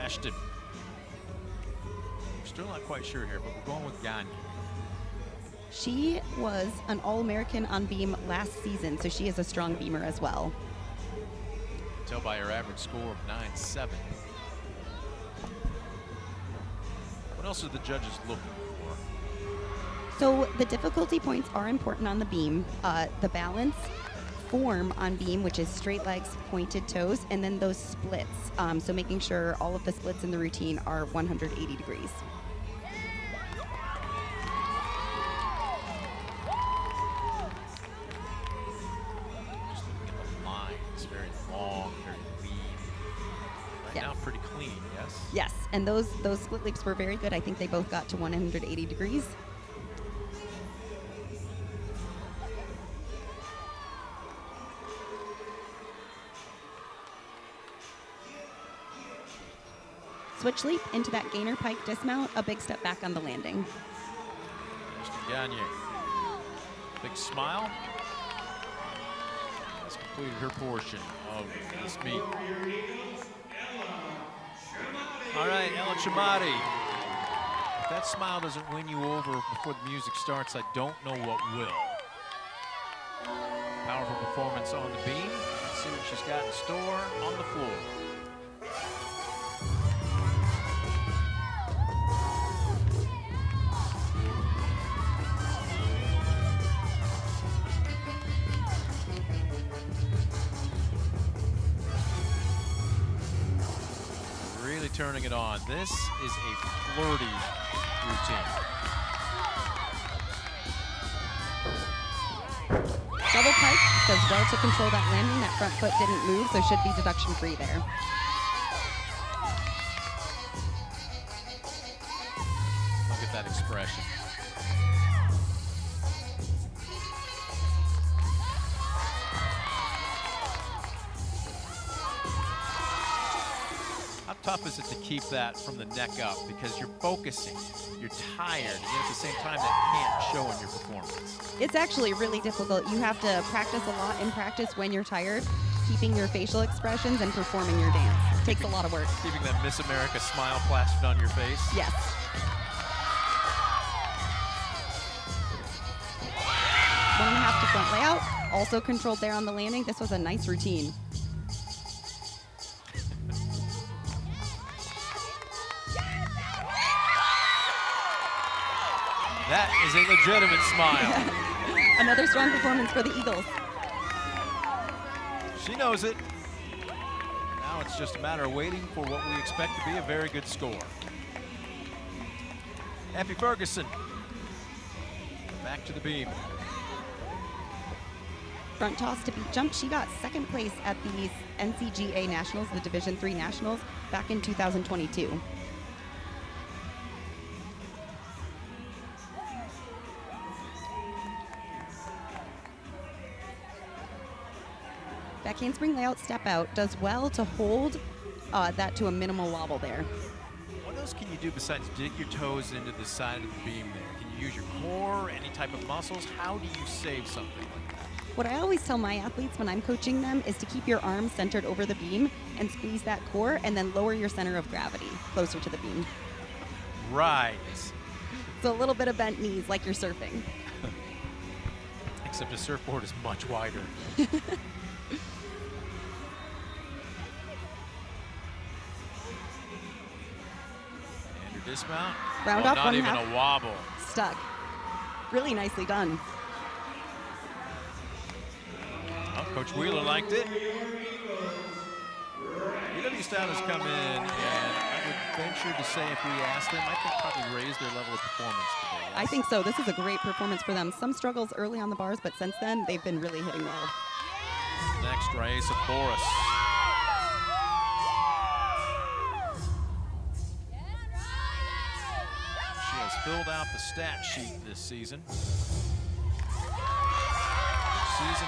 Ashton. We're still not quite sure here, but we're going with Gagne. She was an All-American on beam last season, so she is a strong beamer as well. Tell by her average score of 9.7. What else are the judges looking for? So the difficulty points are important on the beam. The balance, form on beam, which is straight legs, pointed toes, and then those splits. So making sure all of the splits in the routine are 180 degrees. Just looking at the line, it's very long, very lean. Right Yes. now, pretty clean, yes? Yes, and those split leaps were very good. I think they both got to 180 degrees. Switch leap into that gainer pike dismount, a big step back on the landing. Ashton Gagne. Big smile. Has completed her portion of this meet. All right, Ella Chamati. If that smile doesn't win you over before the music starts, I don't know what will. Powerful performance on the beam. Let's see what she's got in store on the floor. Really turning it on. This is a flirty routine. Double pike does well to control that landing. That front foot didn't move, so should be deduction free there. Look at that expression. How tough is it to keep that from the neck up? Because you're focusing, you're tired, and yet at the same time that can't show in your performance. It's actually really difficult. You have to practice a lot in practice when you're tired, keeping your facial expressions and performing your dance. It takes a lot of work. Keeping that Miss America smile plastered on your face. Yes. 1.5 to front layout, also controlled there on the landing. This was a nice routine. That is a legitimate smile. Another strong performance for the Eagles. She knows it. Now it's just a matter of waiting for what we expect to be a very good score. Effie Ferguson. Back to the beam. Front toss to beat jump. She got second place at the NCGA Nationals, the Division III Nationals, back in 2022. Back handspring layout step out does well to hold that to a minimal wobble there. What else can you do besides dig your toes into the side of the beam there? Can you use your core, any type of muscles? How do you save something like that? What I always tell my athletes when I'm coaching them is to keep your arms centered over the beam and squeeze that core and then lower your center of gravity closer to the beam. Right. So a little bit of bent knees like you're surfing. Except the surfboard is much wider. Dismount. Round off not one even half. a wobble. Stuck. Really nicely done. Well, Coach Wheeler liked it. UW Stout has come in, and I would venture to say if we asked them, I think probably raise their level of performance today. Yes? I think so. This is a great performance for them. Some struggles early on the bars, but since then, they've been really hitting well. Next, Raisa Boris. Filled out the stat sheet this season. Season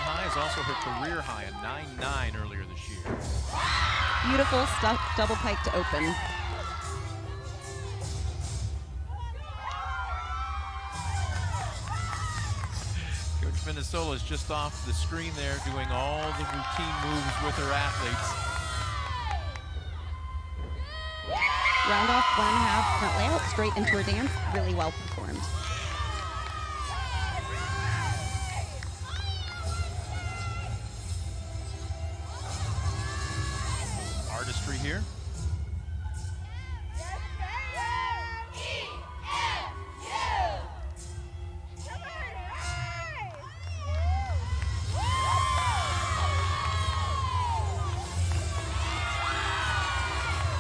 high is also her career high, a 9.9 earlier this year. Beautiful stuff, double pike to open. Coach Minnesota is just off the screen there doing all the routine moves with her athletes. Round off 1.5 front layout, straight into her dance, really well performed. Artistry here.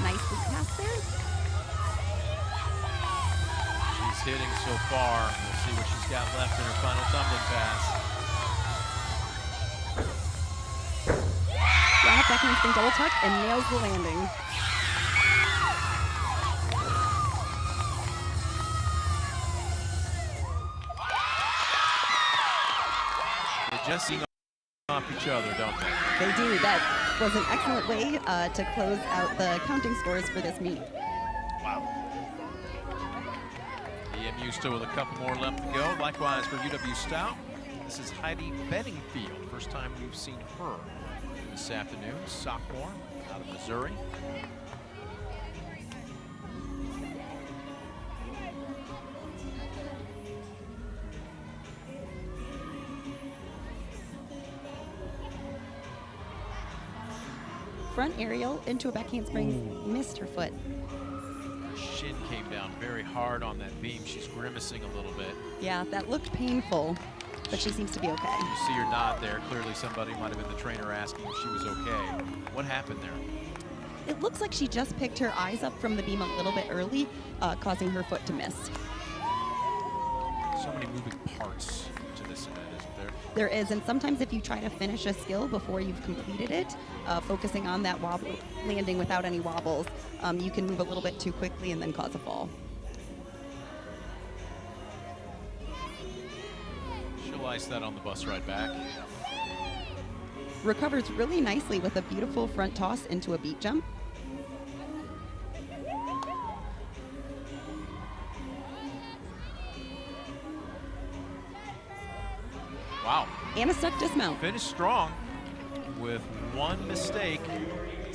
Nicely passed there. She's hitting so far. We'll see what she's got left in her final tumbling pass. Round off back handspring double tuck and nails the landing. They just seem off each other, don't they? They do. That was an excellent way to close out the counting scores for this meet. Wow. EMU still with a couple more left to go. Likewise for UW Stout. This is Heidi Benningfield. First time we've seen her this afternoon. Sophomore out of Missouri. Front aerial into a back handspring, missed her foot. Her shin came down very hard on that beam. She's grimacing a little bit. Yeah, that looked painful, but she seems to be okay. You see her nod there. Clearly somebody might have been the trainer asking if she was okay. What happened there? It looks like she just picked her eyes up from the beam a little bit early, causing her foot to miss. So many moving parts to this event, isn't there? There is, and sometimes if you try to finish a skill before you've completed it, focusing on that wobble, landing without any wobbles, you can move a little bit too quickly and then cause a fall. She'll ice that on the bus ride back. Recovers really nicely with a beautiful front toss into a beat jump. Wow. And a stuck dismount. Finished strong with one mistake.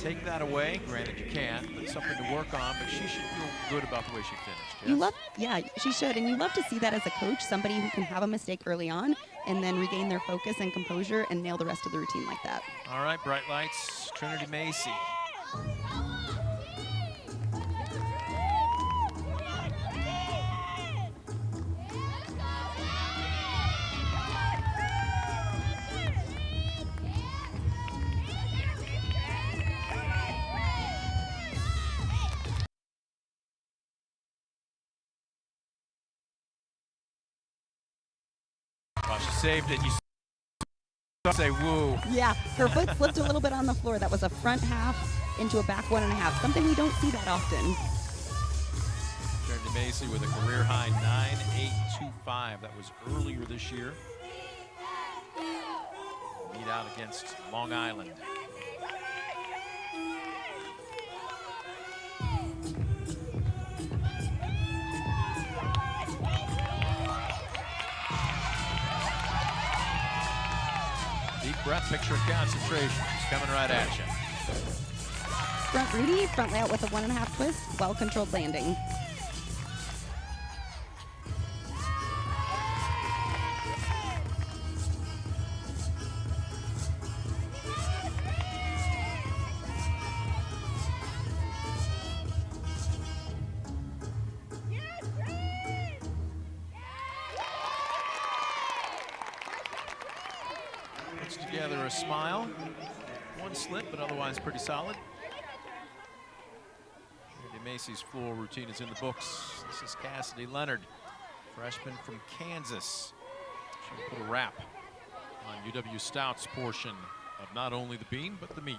Take that away. Granted, you can't, but something to work on. But she should feel good about the way she finished. Yes? You love, yeah, she should. And you love to see that as a coach, somebody who can have a mistake early on and then regain their focus and composure and nail the rest of the routine like that. All right, bright lights, Trinity Macy. Well, she saved it. You say woo. Yeah, her foot slipped a little bit on the floor. That was a front half into a back 1.5, something we don't see that often. Trinity Macy with a career high 9.825. That was earlier this year. Meet out against Long Island. Deep breath, picture of concentration. It's coming right at you. Front Rudy, front layout with a 1.5 twist, well-controlled landing. a smile. One slip, but otherwise pretty solid. Randy Macy's floor routine is in the books. This is Cassidy Leonard, freshman from Kansas. She'll put a wrap on UW Stout's portion of not only the beam, but the meat.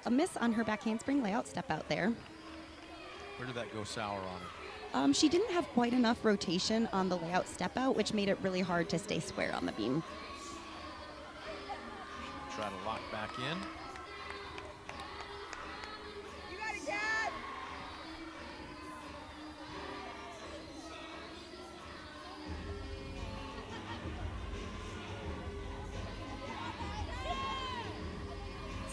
A miss on her back handspring layout step out there. Where did that go sour on her? She didn't have quite enough rotation on the layout step out, which made it really hard to stay square on the beam. Try to lock back in. You got it, Dad!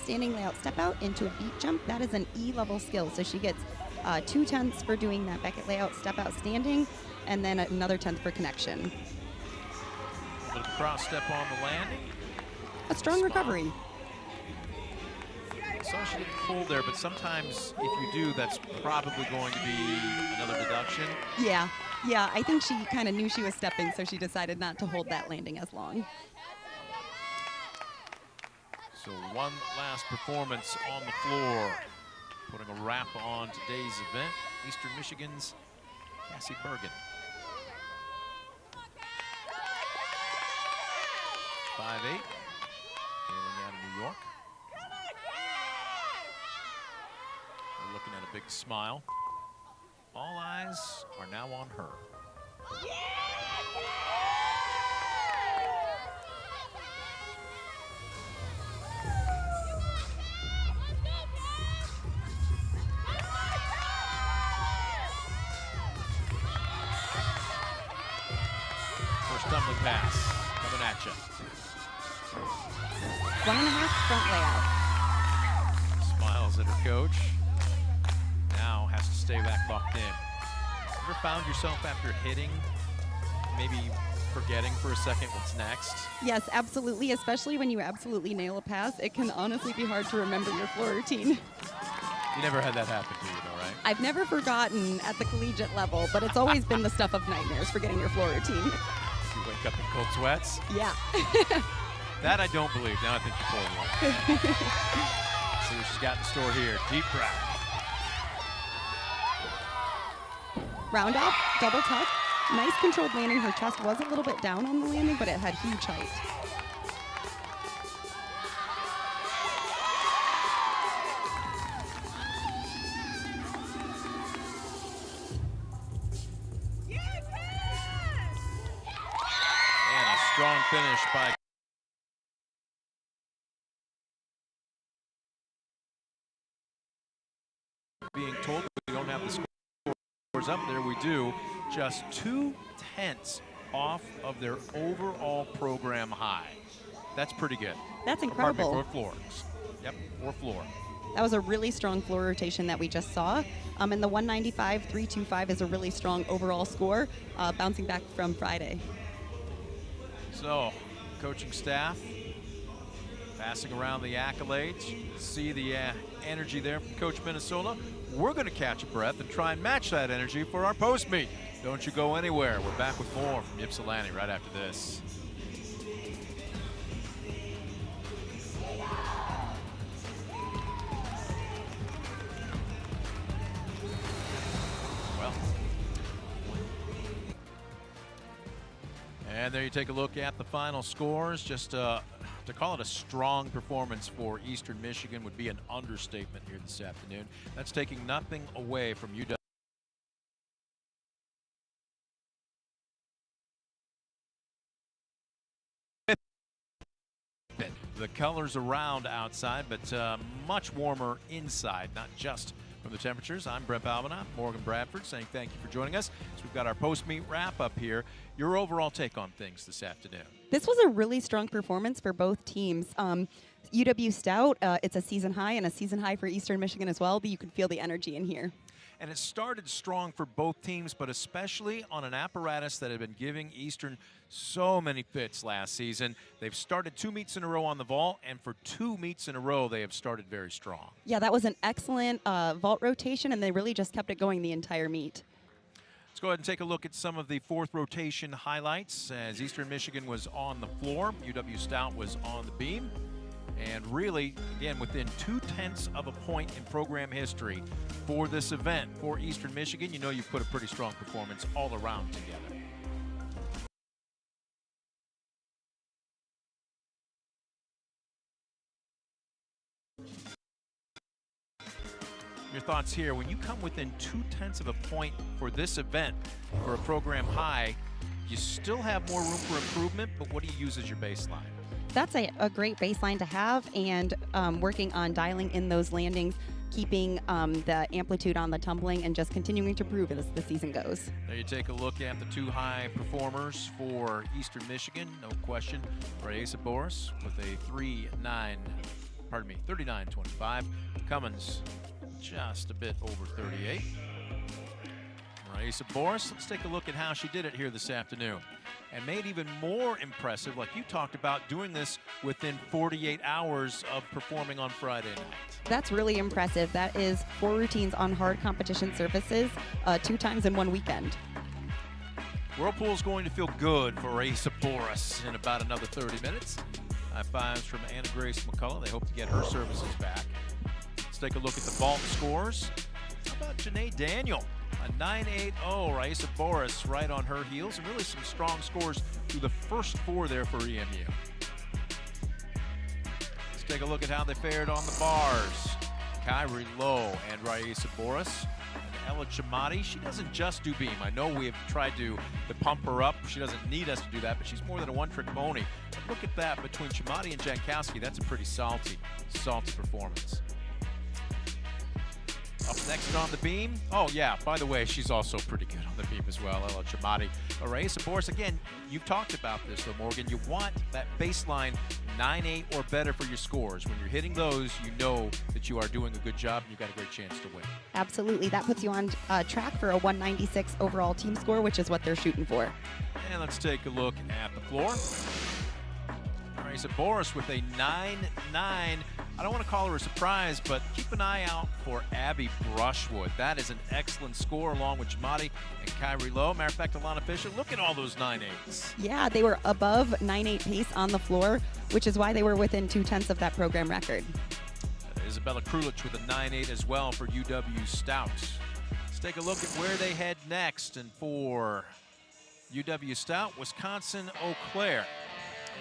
Standing layout step out into a beat jump. That is an E-level skill, so she gets 2 tenths for doing that Beckett layout step out standing, and then another 10th for connection. Little cross step on the landing. A strong recovery. I saw she didn't pull there, but sometimes if you do, that's probably going to be another deduction. Yeah, I think she kind of knew she was stepping, so she decided not to hold that landing as long. So one last performance on the floor, putting a wrap on today's event. Eastern Michigan's Cassie Bergen. 5'8", hailing out of New York. We're looking at a big smile. All eyes are now on her. First tumbling pass coming at you. 1.5 front layout. Smiles at her coach. Now has to stay back locked in. Ever found yourself after hitting, maybe forgetting for a second what's next? Yes, absolutely, especially when you absolutely nail a pass. It can honestly be hard to remember your floor routine. You never had that happen to you, though, right? I've never forgotten at the collegiate level, but it's always been the stuff of nightmares, forgetting your floor routine. You wake up in cold sweats? Yeah. That I don't believe. Now I think you're pulling one. See what she's got in store here. Deep breath. Round off, double tuck. Nice controlled landing. Her chest was a little bit down on the landing, but it had huge height. And a strong finish by being told we don't have the scores up there. We do. Just 2 tenths off of their overall program high. That's pretty good. That's Pardon me, incredible. for floors. Yep, for floor. That was a really strong floor rotation that we just saw. And the 195.325 is a really strong overall score, bouncing back from Friday. So, coaching staff passing around the accolades. You can see the energy there from Coach Minnesota. We're going to catch a breath and try and match that energy for our post meet. Don't you go anywhere. We're back with more from Ypsilanti right after this. Well, and there you take a look at the final scores. Just to call it a strong performance for Eastern Michigan would be an understatement here this afternoon. That's taking nothing away from UW. The colors around outside, but much warmer inside, not just from the temperatures. I'm Brent Balbina, Morgan Bradford, saying thank you for joining us. So we've got our post-meet wrap-up here. Your overall take on things this afternoon? This was a really strong performance for both teams. UW Stout, it's a season high, and a season high for Eastern Michigan as well, but you can feel the energy in here. And it started strong for both teams, but especially on an apparatus that had been giving Eastern so many fits last season. They've started 2 meets in a row on the vault, and for 2 meets in a row, they have started very strong. Yeah, that was an excellent vault rotation, and they really just kept it going the entire meet. Let's go ahead and take a look at some of the fourth rotation highlights as Eastern Michigan was on the floor. UW Stout was on the beam. And really, again, within 0.2 of a point in program history for this event for Eastern Michigan, you know you've put a pretty strong performance all around together. Your thoughts here, when you come within 0.2 of a point for this event for a program high, you still have more room for improvement, but what do you use as your baseline? That's a great baseline to have, and working on dialing in those landings, keeping the amplitude on the tumbling, and just continuing to improve as the season goes. There you take a look at the two high performers for Eastern Michigan, no question. Raisa Boris with a 39.25. Cummins just a bit over 38. Raisa Boris, let's take a look at how she did it here this afternoon. And made even more impressive, like you talked about, doing this within 48 hours of performing on Friday night. That's really impressive. That is 4 routines on hard competition surfaces, 2 times in 1 weekend. Whirlpool's going to feel good for Raisa Boris in about another 30 minutes. High fives from Anna Grace McCullough. They hope to get her services back. Let's take a look at the vault scores. How about Janae Daniel? A 9.80, Raisa Boris right on her heels, and really some strong scores through the first 4 there for EMU. Let's take a look at how they fared on the bars. Kyrie Lowe and Raisa Boris. And Ella Chamati, she doesn't just do beam. I know we have tried to pump her up. She doesn't need us to do that, but she's more than a one-trick pony. But look at that, between Chamati and Jankowski, that's a pretty salty performance. Up next on the beam, oh yeah, by the way, she's also pretty good on the beam as well, Ella Chamati. Raisa Boris, again, you've talked about this though, Morgan. You want that baseline 9.8 or better for your scores. When you're hitting those, you know that you are doing a good job and you've got a great chance to win. Absolutely, that puts you on track for a 196 overall team score, which is what they're shooting for. And let's take a look at the floor. Raisa Boris with a 9.9. I don't want to call her a surprise, but keep an eye out for Abby Brushwood. That is an excellent score along with Chamati and Kyrie Lowe. Matter of fact, Alana Fisher, look at all those 9.8s. Yeah, they were above 9.8 pace on the floor, which is why they were within 0.2 of that program record. Isabella Krulich with a 9.8 as well for UW Stout. Let's take a look at where they head next. And for UW Stout, Wisconsin-Eau Claire.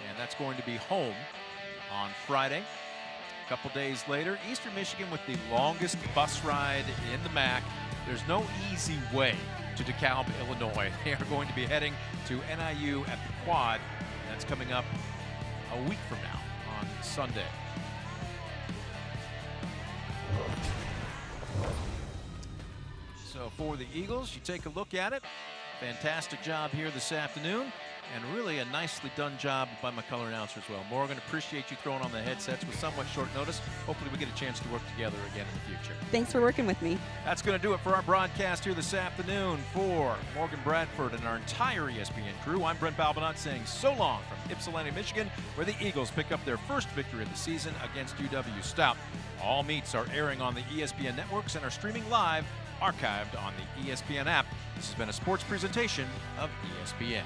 And that's going to be home on Friday. A couple days later, Eastern Michigan with the longest bus ride in the MAC. There's no easy way to DeKalb, Illinois. They are going to be heading to NIU at the Quad. And that's coming up a week from now on Sunday. So for the Eagles, you take a look at it. Fantastic job here this afternoon, and really a nicely done job by my color announcer as well. Morgan, appreciate you throwing on the headsets with somewhat short notice. Hopefully we get a chance to work together again in the future. Thanks for working with me. That's going to do it for our broadcast here this afternoon. For Morgan Bradford and our entire ESPN crew, I'm Brent Balbinot saying so long from Ypsilanti, Michigan, where the Eagles pick up their first victory of the season against UW Stout. All meets are airing on the ESPN networks and are streaming live, archived on the ESPN app. This has been a sports presentation of ESPN.